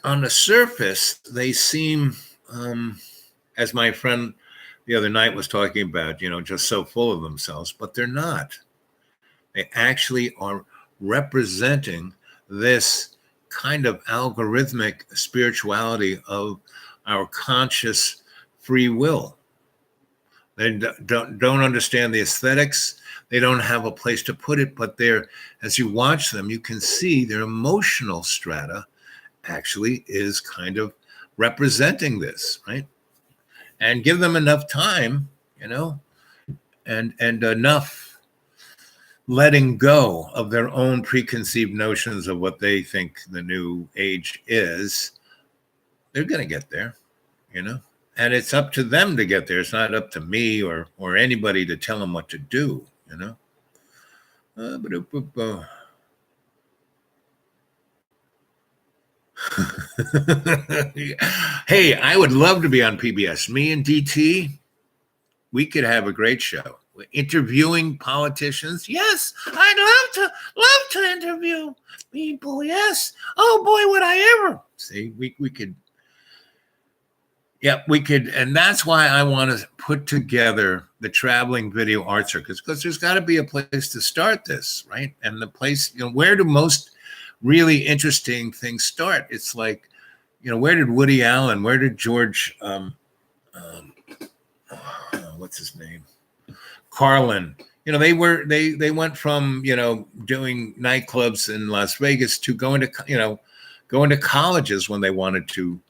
on the surface, they seem, as my friend the other night was talking about, just so full of themselves, but they're not. They actually are representing this kind of algorithmic spirituality of our conscious free will. They don't understand the aesthetics. They don't have a place to put it, but as you watch them, you can see their emotional strata actually is kind of representing this, right? And give them enough time, and enough letting go of their own preconceived notions of what they think the new age is, they're going to get there, and it's up to them to get there. It's not up to me or anybody to tell them what to do, Hey, I would love to be on PBS. Me and DT, we could have a great show. Interviewing politicians. Yes, I'd love to interview people. Yes. Oh boy, would I ever. See, we could. Yeah, we could. And that's why I want to put together the traveling video art circus, because there's got to be a place to start this, right? And the place, where do most really interesting things start? It's like, where did Woody Allen, where did George, what's his name? Carlin, they went from, doing nightclubs in Las Vegas to going to colleges when they wanted to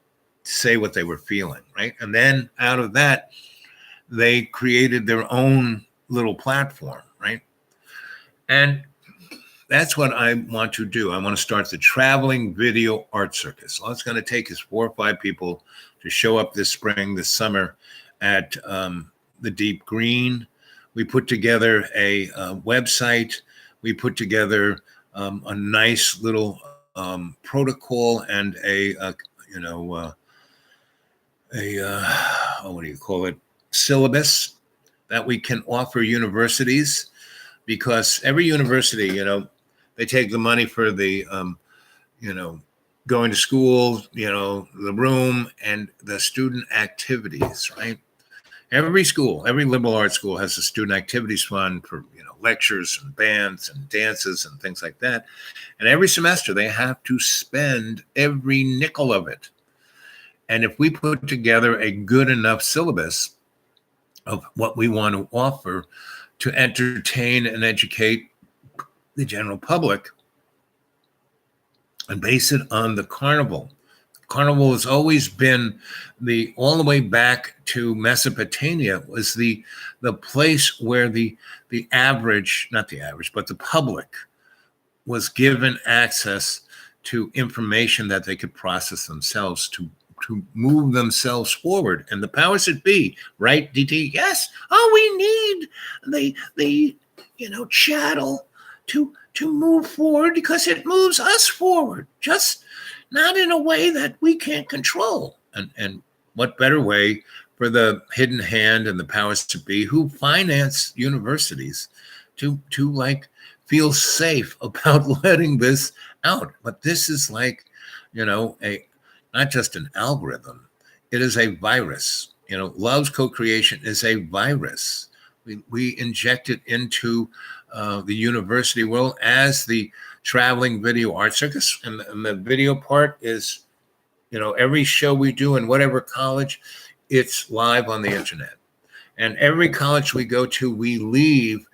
say what they were feeling, right? And then out of that, they created their own little platform, right? And that's what I want to do. I want to start the traveling video art circus. All it's going to take is 4 or 5 people to show up this spring, this summer at the Deep Green. We put together a website. We put together a nice little protocol and what do you call it? Syllabus that we can offer universities, because every university, they take the money for the, going to school, the room and the student activities, right? Every school, every liberal arts school has a student activities fund for, lectures and bands and dances and things like that. And every semester they have to spend every nickel of it. And if we put together a good enough syllabus of what we want to offer to entertain and educate the general public and base it on the carnival. Carnival has always been all the way back to Mesopotamia, was the place where the average, not the average, but the public was given access to information that they could process themselves to move themselves forward. And the powers that be, right, DT? Yes. Oh, we need the chattel to move forward, because it moves us forward, just not in a way that we can't control. And what better way for the hidden hand and the powers to be who finance universities to like feel safe about letting this out. But this is like, not just an algorithm, it is a virus. Love's co-creation is a virus. We inject it into the university world as the traveling video art circus. And the video part is, every show we do in whatever college, it's live on the internet. And every college we go to, we leave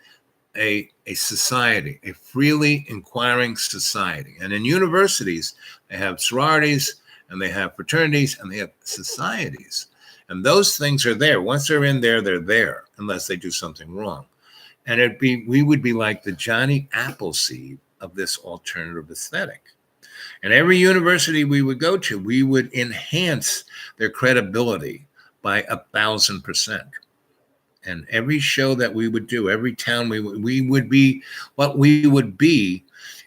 a society, a freely inquiring society. And in universities, they have sororities and they have fraternities and they have societies. And those things are there. Once they're in there, they're there, unless they do something wrong. And we would be like the Johnny Appleseed of this alternative aesthetic. And every university we would go to, we would enhance their credibility by 1,000%. And every show that we would do, every town we would be, what we would be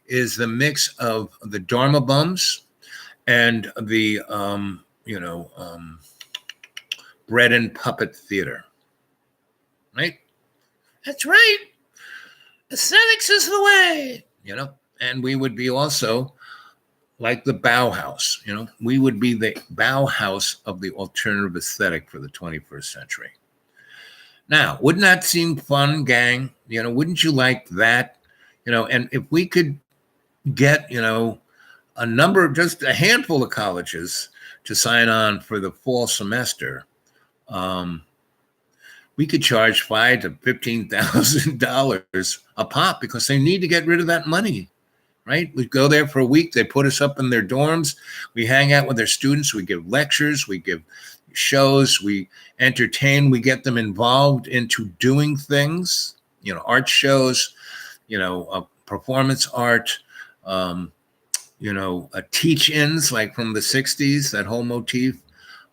is the mix of the Dharma bums and the, bread and puppet theater. Right? That's right. Aesthetics is the way, and we would be also like the Bauhaus, we would be the Bauhaus of the alternative aesthetic for the 21st century. Now, wouldn't that seem fun, gang? Wouldn't you like that? And if we could get, just a handful of colleges to sign on for the fall semester, we could charge $5,000 to $15,000 a pop because they need to get rid of that money, right? We go there for a week. They put us up in their dorms. We hang out with their students. We give lectures. We give shows. We entertain. We get them involved into doing things, art shows, performance art, teach-ins like from the 60s, that whole motif.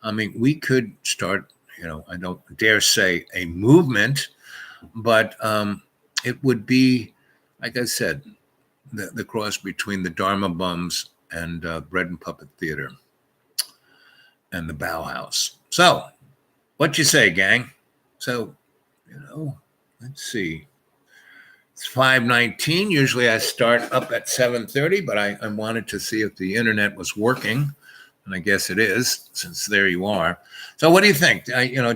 I mean, we could start, I don't dare say a movement, but it would be, like I said, the cross between the Dharma bums and Bread and Puppet Theater and the Bauhaus. So, what you say, gang? So, let's see. It's 5:19. Usually I start up at 7:30, but I wanted to see if the internet was working. And I guess it is, since there you are. So what do you think?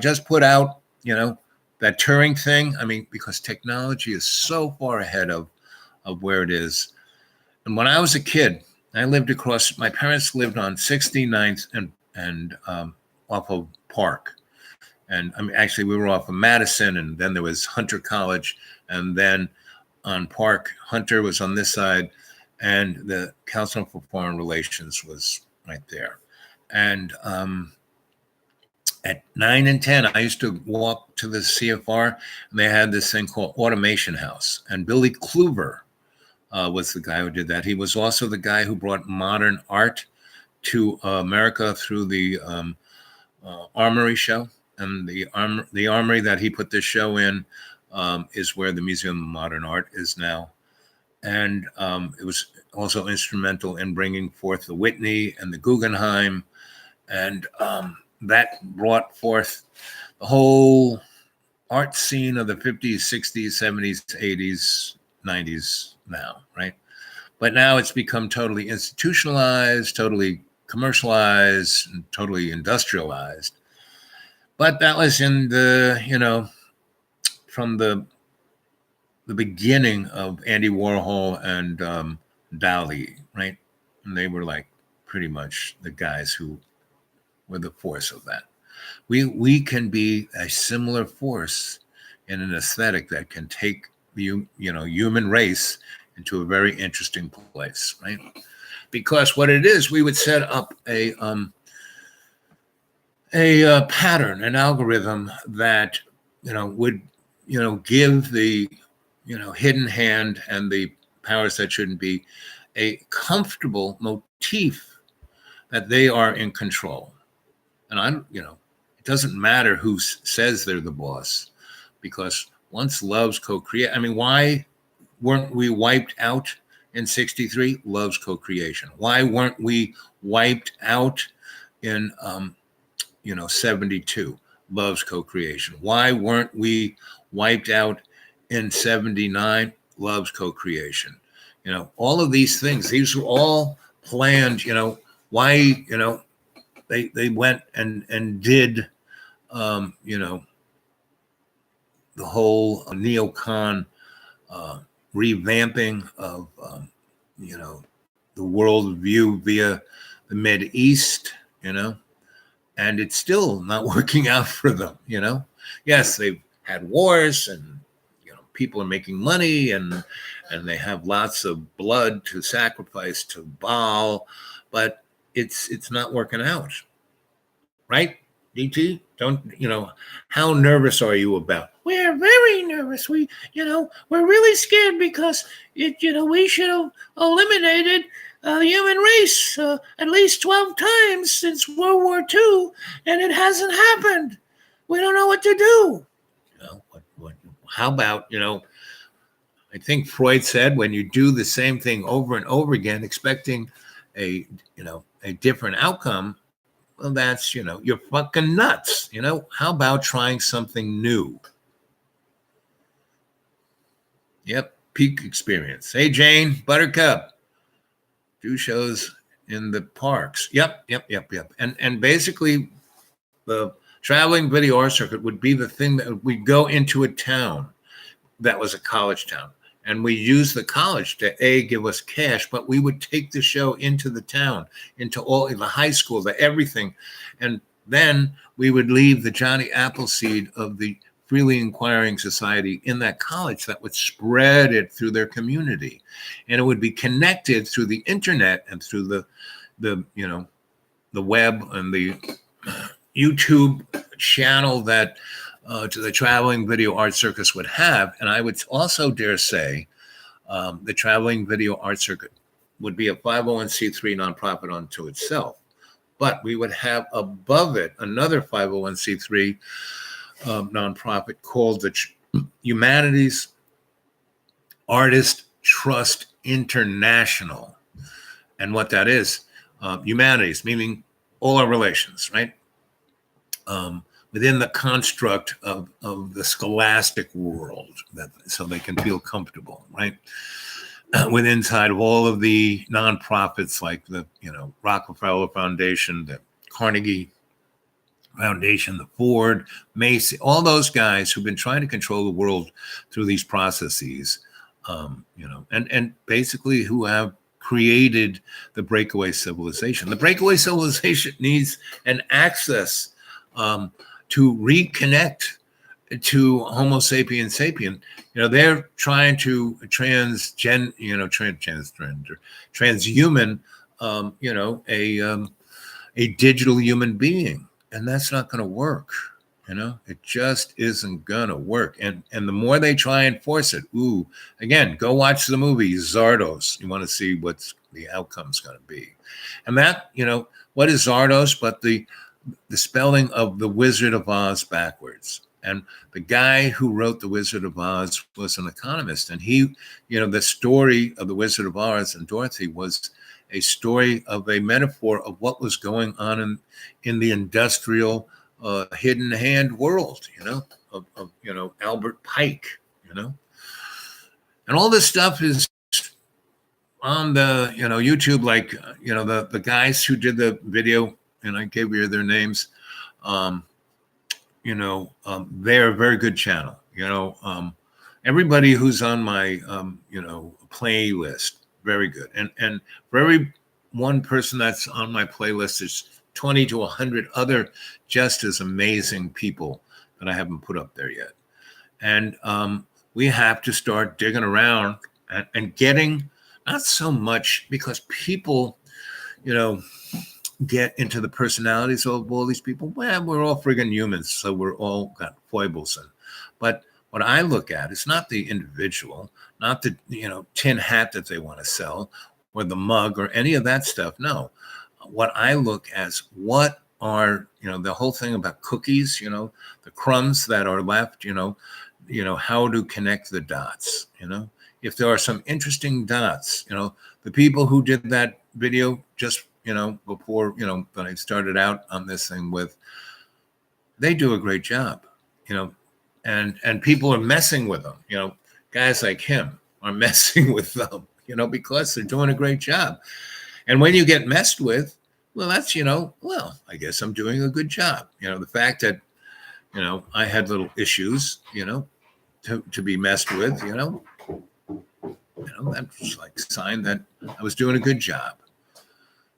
Just put out, that Turing thing. I mean, because technology is so far ahead of where it is. And when I was a kid, my parents lived on 69th and off of Park. And actually we were off of Madison, and then there was Hunter College. And then on Park, Hunter was on this side, and the Council for Foreign Relations was right there. And at 9 and 10, I used to walk to the CFR, and they had this thing called Automation House. And Billy Kluver was the guy who did that. He was also the guy who brought modern art to America through the Armory show. And the Armory that he put this show in is where the Museum of Modern Art is now. And it was also instrumental in bringing forth the Whitney and the Guggenheim. And that brought forth the whole art scene of the 50s, 60s, 70s, 80s, 90s now, right? But now it's become totally institutionalized, totally commercialized, and totally industrialized. But that was in the, from the beginning of Andy Warhol and Dali, right? And they were like pretty much the guys who were the force of that. We can be a similar force in an aesthetic that can take the human race into a very interesting place, right? Because what it is, we would set up a pattern, an algorithm that would give the hidden hand and the powers that shouldn't be a comfortable motif that they are in control. And it doesn't matter who says they're the boss, because once love's co-create, why weren't we wiped out in 63? Love's co-creation. Why weren't we wiped out in 72? Love's co-creation. Why weren't we wiped out in 79? loves co-creation. All of these things, these were all planned. Why, they went and did, the whole neocon revamping of, the world view via the Mid East, and it's still not working out for them. Yes, they've had wars, and people are making money, and they have lots of blood to sacrifice to Baal, but it's not working out, right? DT, don't how nervous are you about? We're very nervous. We're really scared because we should have eliminated the human race at least 12 times since World War II, and it hasn't happened. We don't know what to do. How about, I think Freud said, when you do the same thing over and over again, expecting a different outcome, well, that's, you're fucking nuts. How about trying something new? Yep. Peak experience. Hey, Jane, Buttercup, do shows in the parks. Yep. And basically the traveling video art circuit would be the thing that we go into a town that was a college town, and we use the college to give us cash, but we would take the show into the town, into all the high school, the everything. And then we would leave the Johnny Appleseed of the Freely Inquiring Society in that college that would spread it through their community. And it would be connected through the internet and through the web and the YouTube channel that to the Traveling Video Art Circus would have. And I would also dare say the Traveling Video Art Circuit would be a 501c3 nonprofit unto itself. But we would have above it another 501c3 nonprofit called the Humanities Artist Trust International. And what that is, humanities, meaning all our relations, right? Within the construct of the scholastic world, so they can feel comfortable, right? With inside of all of the nonprofits like the Rockefeller Foundation, the Carnegie Foundation, the Ford, Macy, all those guys who've been trying to control the world through these processes, and basically who have created the breakaway civilization. The breakaway civilization needs an access to reconnect to Homo sapiens sapien. They're trying to transhuman, a digital human being, and that's not going to work. It just isn't going to work. And the more they try and force it, again, go watch the movie Zardos. You want to see what's the outcome's going to be. And that, what is Zardos but the spelling of the Wizard of Oz backwards? And the guy who wrote the Wizard of Oz was an economist. And he, the story of the Wizard of Oz and Dorothy was a story of a metaphor of what was going on in the industrial hidden hand world, of Albert Pike, and all this stuff is on the, YouTube, like, the guys who did the video, and I gave you their names, they're a very good channel, everybody who's on my, playlist, very good. And for every one person that's on my playlist, there's 20 to 100 other just as amazing people that I haven't put up there yet. And we have to start digging around and getting, not so much because people, get into the personalities of all these people. Well, we're all friggin' humans, so we're all got foibles. But what I look at is not the individual, not the, tin hat that they want to sell or the mug or any of that stuff. No. What I look as what are, the whole thing about cookies, the crumbs that are left, how to connect the dots, if there are some interesting dots, the people who did that video just, before, when I started out on this thing with, they do a great job, and people are messing with them, guys like him, are messing with them, because they're doing a great job. And when you get messed with, well, that's, well, I guess I'm doing a good job. The fact that, I had little issues, to be messed with, that's like a sign that I was doing a good job.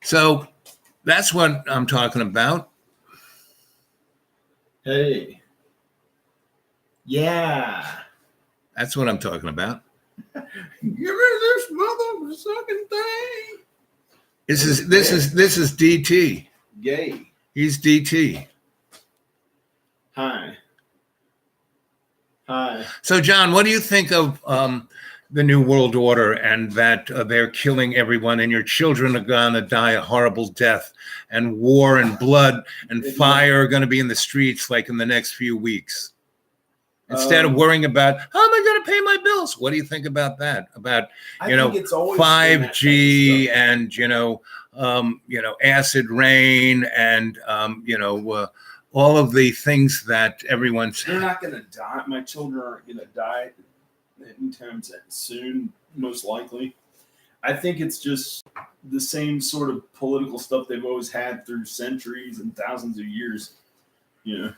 So that's what I'm talking about. Hey. Yeah. That's what I'm talking about. Give me this motherfucking thing. This is DT. Gay. He's DT. Hi. So, John, what do you think of the New World Order and that they're killing everyone and your children are going to die a horrible death and war and blood and fire are going to be in the streets like in the next few weeks? Instead of worrying about, how am I going to pay my bills? What do you think about that? About, I think it's always 5G and, acid rain and, all of the things that everyone's... They're not going to die. My children aren't going to die anytime soon, most likely. I think it's just the same sort of political stuff they've always had through centuries and thousands of years. They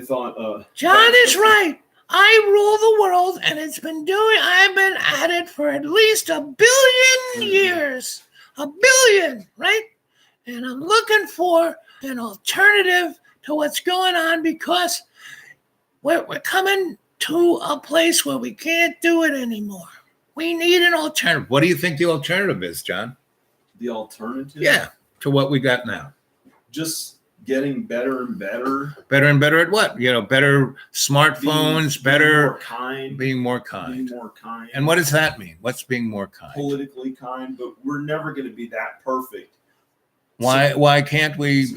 thought... John is right. I rule the world, and I've been at it for at least 1 billion years. 1 billion, right? And I'm looking for an alternative to what's going on because we're coming to a place where we can't do it anymore. We need an alternative. What do you think the alternative is, John? The alternative? Yeah, to what we got now. Just getting better and better. Better and better at what? Better smartphones, being more kind. Being more kind. And what does that mean? What's being more kind? Politically kind, but we're never going to be that perfect. Why can't we?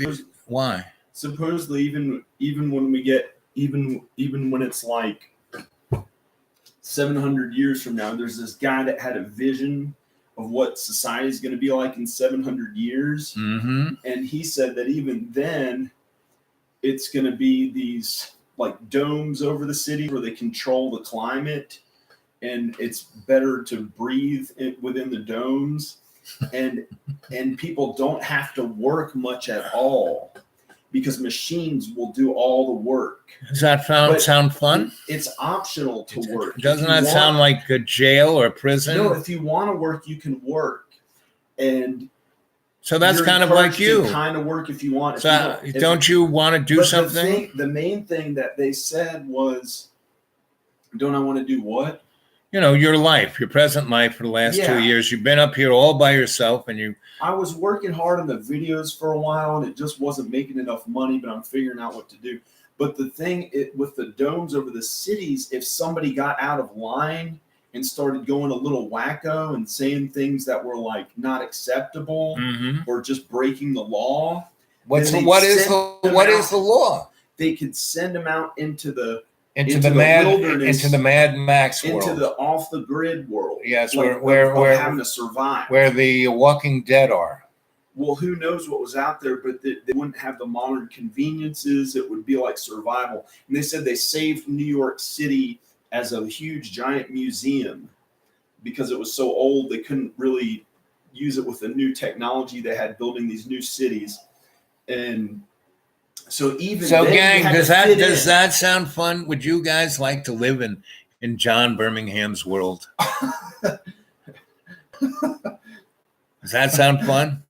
Why? Supposedly, even when we get even when it's like 700 years from now, there's this guy that had a vision of what society is going to be like in 700 years, and he said that even then, it's going to be these like domes over the city where they control the climate, and it's better to breathe within the domes. And people don't have to work much at all because machines will do all the work. Does that sound fun? It's optional to work. Doesn't that sound like a jail or a prison? No, if you want to work, you can work. And so that's kind of like you. Kind of work if you want. So don't you want to do something? The main thing that they said was, don't I want to do what? Your life, your present life for the last 2 years. You've been up here all by yourself and I was working hard on the videos for a while and it just wasn't making enough money, but I'm figuring out what to do. But the thing with the domes over the cities, if somebody got out of line and started going a little wacko and saying things that were like not acceptable or just breaking the law. What is the law? They could send them out into the wilderness, into the Mad Max world, into the off the grid world. Yes, like, where having to survive, where the Walking Dead are. Well, who knows what was out there, but they wouldn't have the modern conveniences. It would be like survival. And they said they saved New York City as a huge giant museum because it was so old they couldn't really use it with the new technology they had building these new cities. And so gang, does that sound fun? Would you guys like to live in John Birmingham's world? Does that sound fun?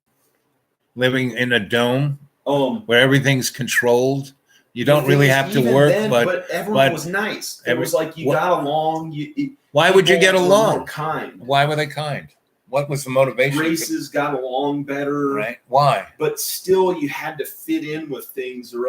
Living in a dome where everything's controlled. You don't really have to work, then, but everyone was nice. It was like you got along. Why would you get along? Kind. Why were they kind? What was the motivation? Races got along better. Right. Why? But still, you had to fit in with things or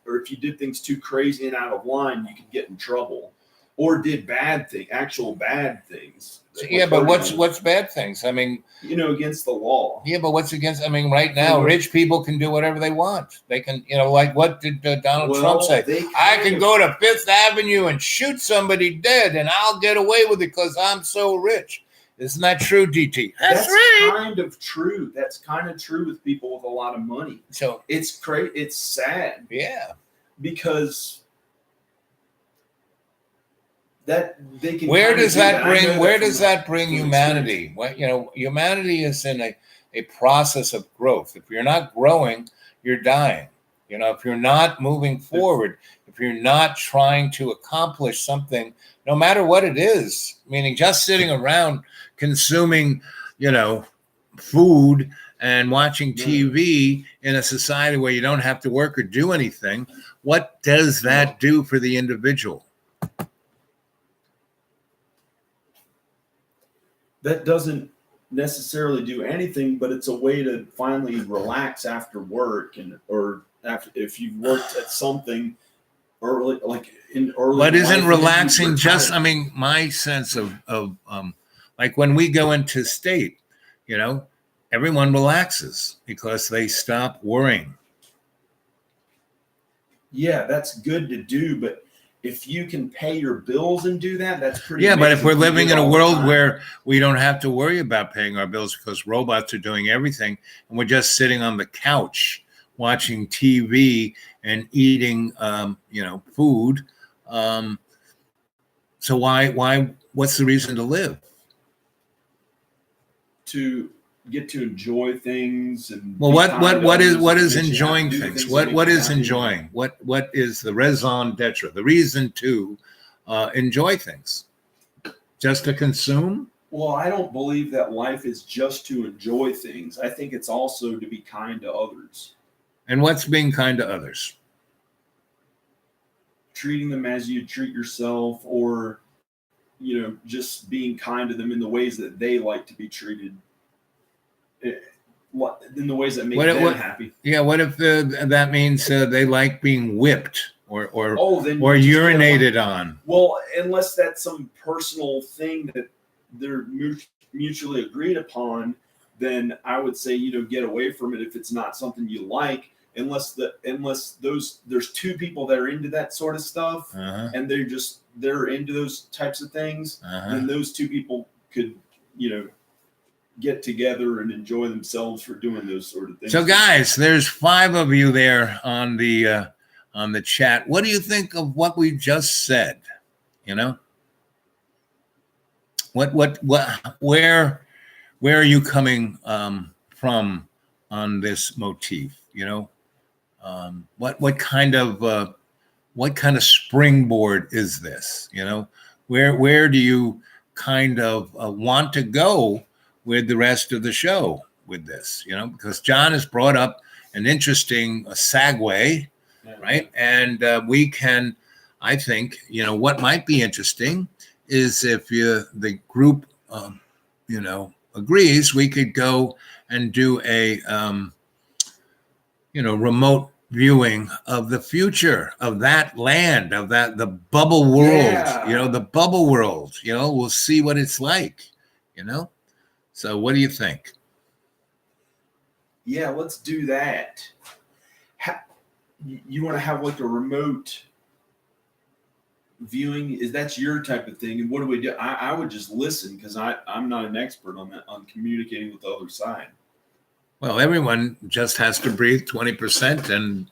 if you did things too crazy and out of line, you could get in trouble. Or did actual bad things. Yeah, but what's bad things? I mean, against the law. Yeah, but what's against? I mean, right now, rich people can do whatever they want. They can, like what did Donald Trump say? I can go to Fifth Avenue and shoot somebody dead, and I'll get away with it because I'm so rich. Isn't that true, DT? That's right. Kind of true. That's kind of true with people with a lot of money. So it's great. It's sad. Yeah, because that they can. Where kinda does do that I know bring? Where from- does that bring from humanity? experience. What, humanity is in a process of growth. If you're not growing, you're dying. If you're not moving forward, if you're not trying to accomplish something, no matter what it is, meaning just sitting around consuming, food and watching TV in a society where you don't have to work or do anything, what does that do for the individual? That doesn't necessarily do anything, but it's a way to finally relax after work or after if you've worked at something early, like in early. But isn't life, relaxing you've just? retired. I mean, my sense of like when we go into state, everyone relaxes because they stop worrying. Yeah, that's good to do, but if you can pay your bills and do that, that's pretty. Yeah, but if amazing we're you do living it in a all the world time. where we don't have to worry about paying our bills because robots are doing everything, and we're just sitting on the couch watching TV and eating, food. So why? What's the reason to live? To get to enjoy things and Well, be what kind to what is others what and is get you enjoying happy, do things? that What make what you is happy. enjoying? What is the raison d'etre? The reason to enjoy things? Just to consume? Well, I don't believe that life is just to enjoy things. I think it's also to be kind to others. And what's being kind to others? Treating them as you treat yourself, or just being kind to them in the ways that they like to be treated, in the ways that make them happy. Yeah, what if that means they like being whipped or Then or you just urinated on? Well, unless that's some personal thing that they're mutually agreed upon, then I would say get away from it if it's not something you like. Unless there's two people that are into that sort of stuff, and they're into those types of things, then those two people could get together and enjoy themselves for doing those sort of things. So, guys, there's 5 of you there on the chat. What do you think of what we just said? Where are you coming from on this motif? What kind of springboard is this? Where do you kind of want to go with the rest of the show with this? Because John has brought up an interesting segue, right? And we can, I think, what might be interesting is if the group, agrees, we could go and do a, remote viewing of the future of that land, of the bubble world, the bubble world, we'll see what it's like, So what do you think? Yeah, let's do that. You want to have like a remote viewing? Is that your type of thing? And what do we do? I would just listen because I'm not an expert on that, on communicating with the other side. Well, everyone just has to breathe 20% and,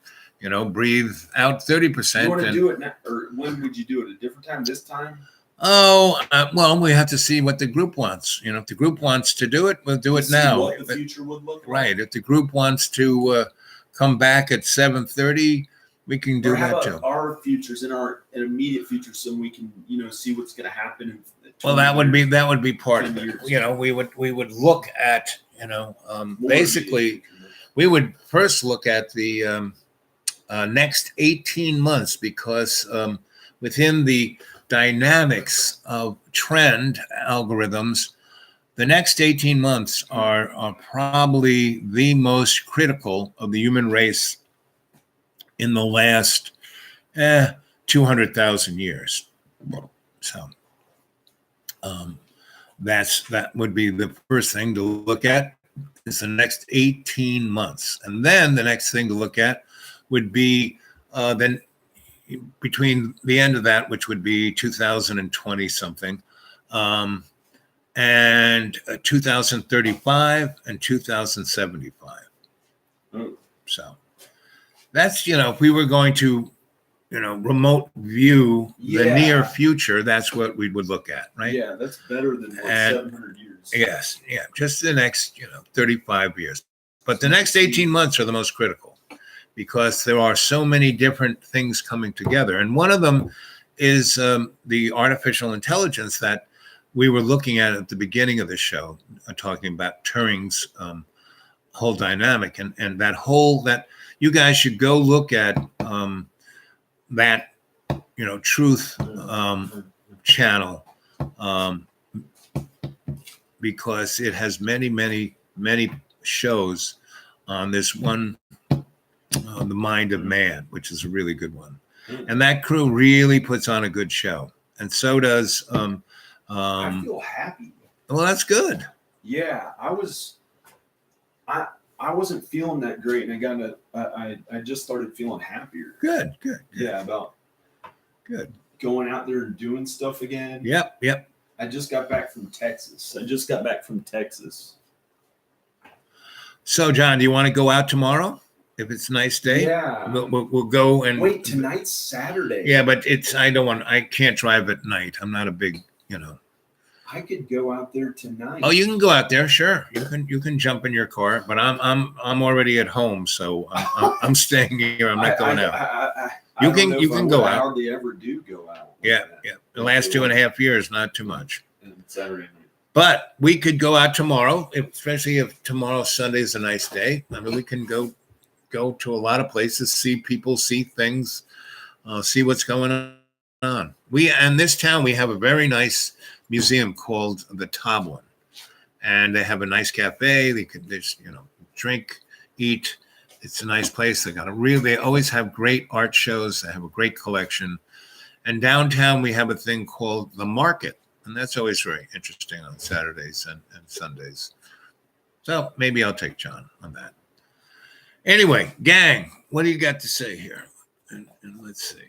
breathe out 30%. You want to do it now, or when would you do it? A different time? This time? Oh, well, we have to see what the group wants. If the group wants to do it, we'll do it now. What the future would look like. Right. If the group wants to come back at 7:30, we can do that too. Our futures and our immediate future, so we can see what's going to happen. Well, that would be part of it. We would look at basically we would first look at the next 18 months because within the dynamics of trend algorithms, the next 18 months are probably the most critical of the human race in the last 200,000 years. So that would be the first thing to look at is the next 18 months. And then the next thing to look at would be then between the end of that, which would be 2020 something, and 2035 and 2075. So that's, if we were going to remote view, the Yeah. near future, that's what we would look at, right? Yeah, that's better than like And- 700 years. Yes, yeah, just the next 35 years. But the next 18 months are the most critical because there are so many different things coming together. And one of them is the artificial intelligence that we were looking at the beginning of the show, talking about Turing's whole dynamic and that you guys should go look at that, truth channel because it has many, many, many shows on this one, The Mind of Man, which is a really good one. And that crew really puts on a good show. And so does. I feel happy. Well, that's good. Yeah, I wasn't feeling that great, and I just started feeling happier. Good. Yeah, about good going out there and doing stuff again. Yep. I just got back from Texas. So, John, do you want to go out tomorrow? If it's a nice day, Yeah. We'll go and wait. Tonight's Saturday. Yeah, but I can't drive at night. I'm not a big, I could go out there tonight. Oh, you can go out there, sure. You can jump in your car, but I'm already at home, so I'm staying here. I'm not going out. You can go out. I hardly ever do go out. Yeah. The last 2.5 years, not too much. And Saturday night. But we could go out tomorrow, especially if tomorrow Sunday is a nice day. I mean, we can go to a lot of places, see people, see things, see what's going on. In this town, we have a very nice museum called the Toblin, and they have a nice cafe. They could drink, eat. It's a nice place. They always have great art shows. They have a great collection. And downtown, we have a thing called the Market, and that's always very interesting on Saturdays and Sundays. So maybe I'll take John on that. Anyway, gang, what do you got to say here? And let's see.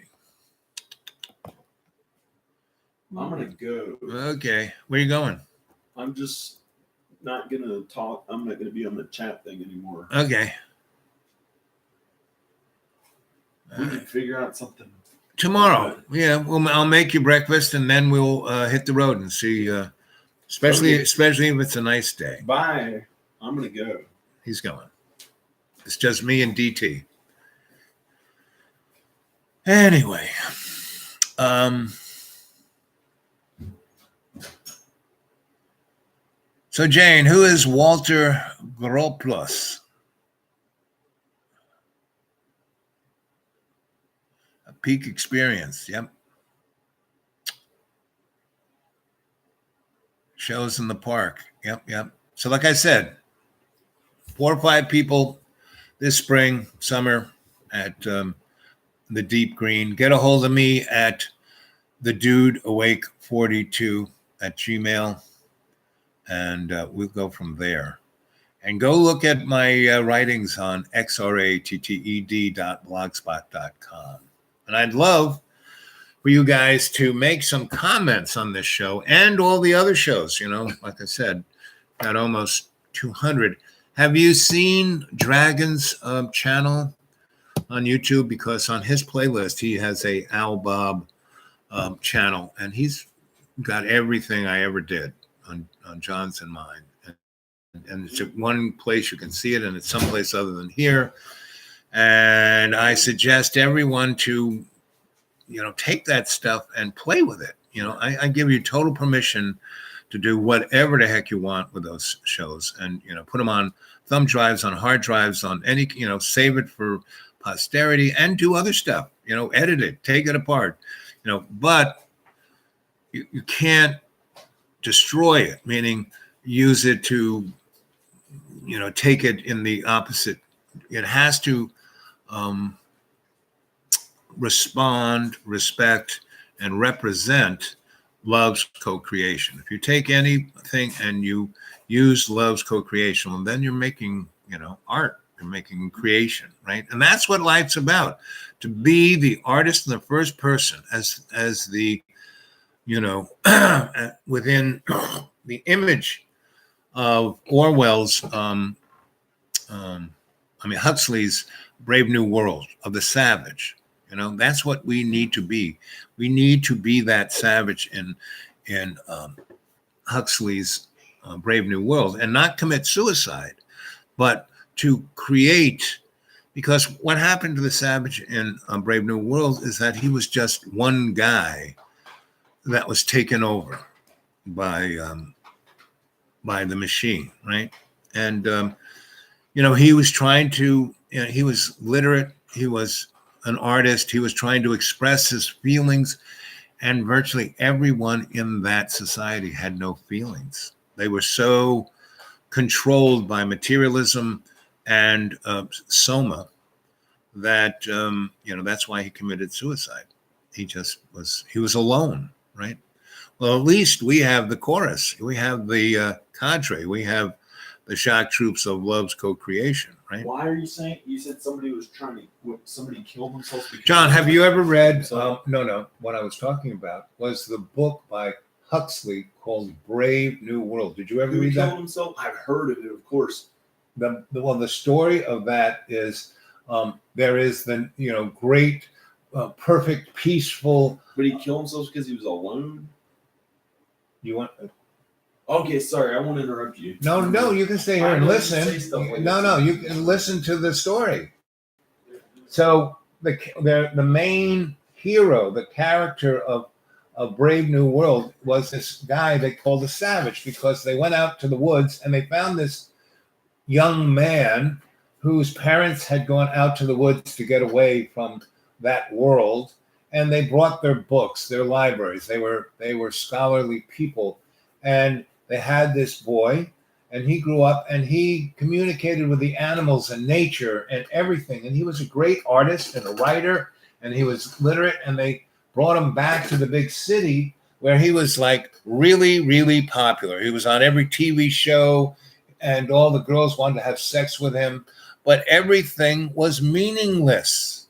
I'm gonna go. Okay, where are you going? I'm just not gonna talk. I'm not gonna be on the chat thing anymore. Okay. We can figure out something tomorrow. Yeah, I'll make you breakfast, and then we'll hit the road and see. Especially if it's a nice day. Bye. I'm gonna go. He's going. It's just me and DT. Anyway, so Jane, who is Walter Gropius? A peak experience. Yep. Shows in the park. Yep. So like I said, 4 or 5 people this spring, summer at the Deep Green. Get a hold of me at thedudeawake42@gmail, and we'll go from there. And go look at my writings on xratted.blogspot.com. And I'd love for you guys to make some comments on this show and all the other shows. Like I said, got almost 200. Have you seen Dragon's channel on YouTube? Because on his playlist, he has a Al Bob channel, and he's got everything I ever did on John's and mine. And it's one place you can see it, and it's someplace other than here. And I suggest everyone to, take that stuff and play with it. I give you total permission to do whatever the heck you want with those shows, and put them on thumb drives, on hard drives, on any, save it for posterity, and do other stuff. Edit it, take it apart. But you can't destroy it, meaning use it to, take it in the opposite. It has to respond, respect, and represent love's co-creation. If you take anything and you use love's co-creation, well, then you're making, art. You're making creation, right? And that's what life's about. To be the artist in the first person, as the, within the image of Orwell's, Huxley's Brave New World of the savage. That's what we need to be. We need to be that savage in Huxley's Brave New World, and not commit suicide, but to create. Because what happened to the savage in Brave New World is that he was just one guy that was taken over by the machine, right? And he was trying to. He was literate. He was an artist. He was trying to express his feelings, and virtually everyone in that society had no feelings. They were so controlled by materialism and soma that that's why he committed suicide. He was alone, right? Well, at least we have the chorus, we have the cadre, we have the shock troops of love's co-creation, right? Why are you saying? You said somebody killed themselves? John, have you ever read? No. What I was talking about was the book by Huxley called Brave New World. Did you ever read that? Killed himself? I've heard of it, of course. The story of that is there is the great, perfect, peaceful. But he killed himself because he was alone. You want? Okay, sorry, I won't interrupt you. No, you can stay here and listen. No, you can listen to the story. So the main hero, the character of Brave New World, was this guy they called the Savage, because they went out to the woods and they found this young man whose parents had gone out to the woods to get away from that world, and they brought their books, their libraries. They were scholarly people, and they had this boy, and he grew up and he communicated with the animals and nature and everything. And he was a great artist and a writer, and he was literate, and they brought him back to the big city where he was like really, really popular. He was on every TV show, and all the girls wanted to have sex with him, but everything was meaningless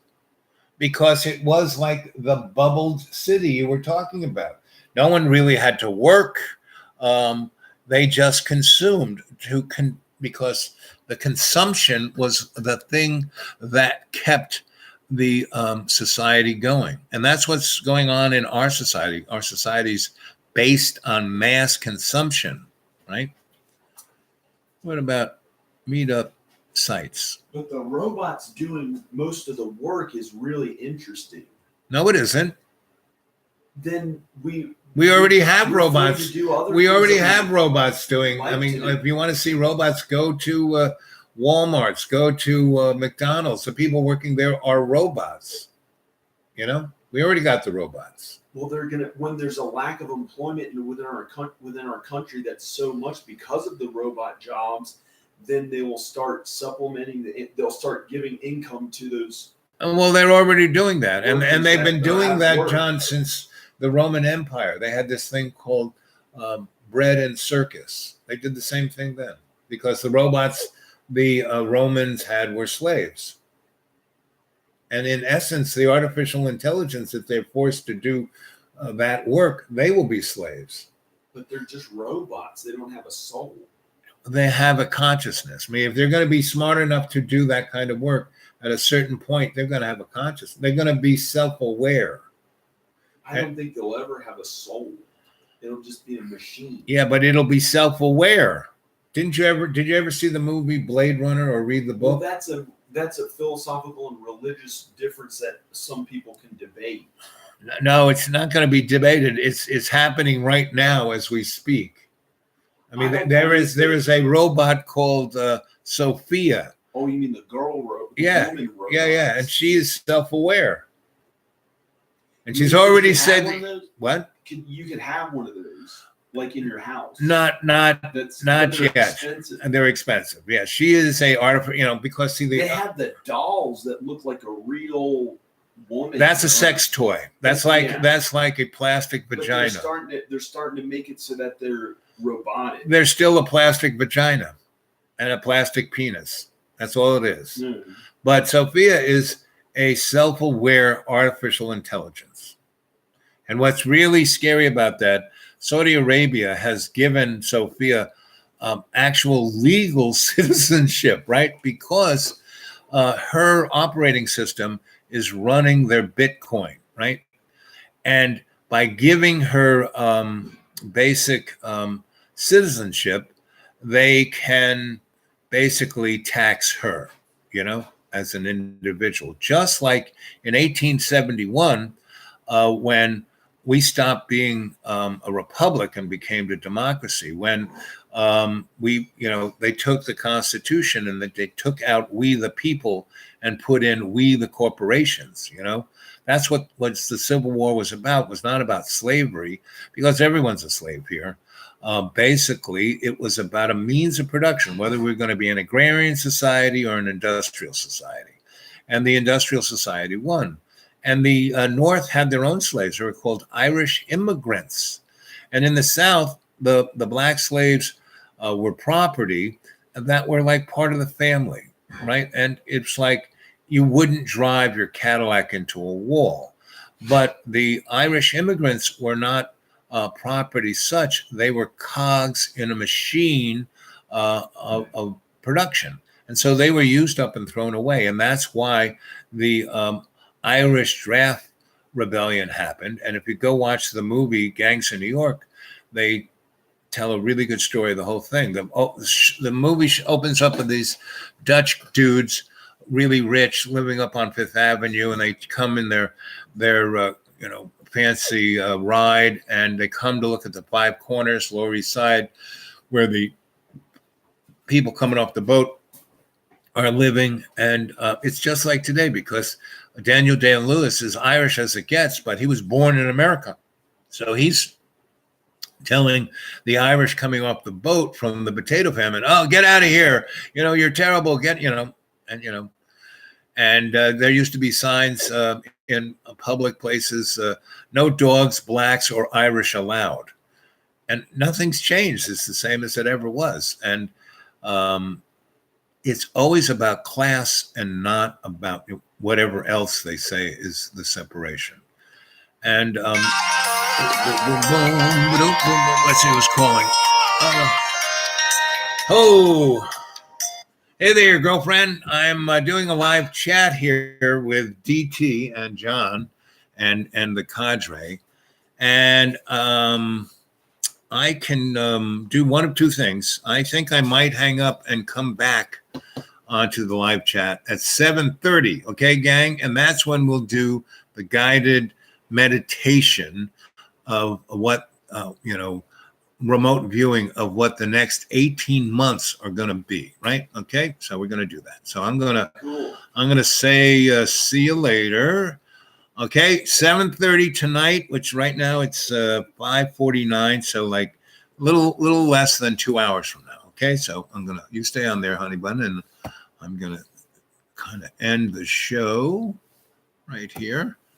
because it was like the bubbled city you were talking about. No one really had to work. They just consumed because the consumption was the thing that kept the society going. And that's what's going on in our society. Our society's based on mass consumption, right? What about meetup sites? But the robots doing most of the work is really interesting. No, it isn't. Then we already have robots. We already have things robots doing. like I mean, to. if you want to see robots, go to Walmart's, go to McDonald's. The people working there are robots. We already got the robots. Well, they're gonna, when there's a lack of employment within our country, that's so much because of the robot jobs, then they will start supplementing they'll start giving income to those. Well, they're already doing that, and they've been doing that, work. John, since the Roman Empire. They had this thing called bread and circus. They did the same thing then, because the robots the Romans had were slaves. And in essence, the artificial intelligence, if they're forced to do that work, they will be slaves. But they're just robots. They don't have a soul. They have a consciousness. I mean, if they're going to be smart enough to do that kind of work, at a certain point, they're going to have a consciousness. They're going to be self-aware. I don't think they'll ever have a soul. It'll just be a machine. Yeah, but it'll be self-aware. Did you ever see the movie Blade Runner or read the book? Well, that's a philosophical and religious difference that some people can debate. No, it's not going to be debated. It's happening right now as we speak. I mean, there is a robot called Sophia. Oh, you mean the girl robot? Yeah, yeah, and she is self-aware. And she's already said, what? You could have one of those, like in your house. Not yet. Expensive. And they're expensive. Yeah, she is a artificial, because see, they have the dolls that look like a real woman. That's a sex toy. That's like a plastic But vagina. they're starting to make it so that they're robotic. There's still a plastic vagina and a plastic penis. That's all it is. Mm. But Sophia is a self-aware artificial intelligence. And what's really scary about that, Saudi Arabia has given Sophia actual legal citizenship, right? Because her operating system is running their Bitcoin, right? And by giving her basic citizenship, they can basically tax her, as an individual. Just like in 1871, when we stopped being a republic and became a democracy, when they took the Constitution and they took out "we the people" and put in "we the corporations." That's what the Civil War was about. It was not about slavery, because everyone's a slave here. Basically, it was about a means of production, whether we're going to be an agrarian society or an industrial society. And the industrial society won. And the North had their own slaves. They were called Irish immigrants. And in the South, the black slaves were property that were like part of the family, right? And it's like you wouldn't drive your Cadillac into a wall. But the Irish immigrants were not property such. They were cogs in a machine of production. And so they were used up and thrown away. And that's why the Irish Draft Rebellion happened. And if you go watch the movie Gangs of New York, they tell a really good story of the whole thing. The movie opens up with these Dutch dudes, really rich, living up on Fifth Avenue, and they come in their fancy ride, and they come to look at the Five Corners, Lower East Side, where the people coming off the boat are living. And it's just like today, because Daniel Day-Lewis is Irish as it gets, but he was born in America. So he's telling the Irish coming off the boat from the potato famine, "Oh, get out of here. You're terrible. And there used to be signs in public places, no dogs, blacks, or Irish allowed. And nothing's changed. It's the same as it ever was. And it's always about class and not about whatever else they say is the separation. And let's see who's calling. Hey there, girlfriend. I'm doing a live chat here with DT and John and the cadre. And I can do one of two things. I think I might hang up and come back onto the live chat at 7:30. Okay, gang? And that's when we'll do the guided meditation of what, remote viewing of what the next 18 months are going to be, right? Okay, so we're going to do that. So I'm going to say see you later. Okay, 7:30 tonight, which right now it's 5:49, so like a little less than 2 hours from now. Okay, so you stay on there, honey bun, and I'm gonna kind of end the show right here.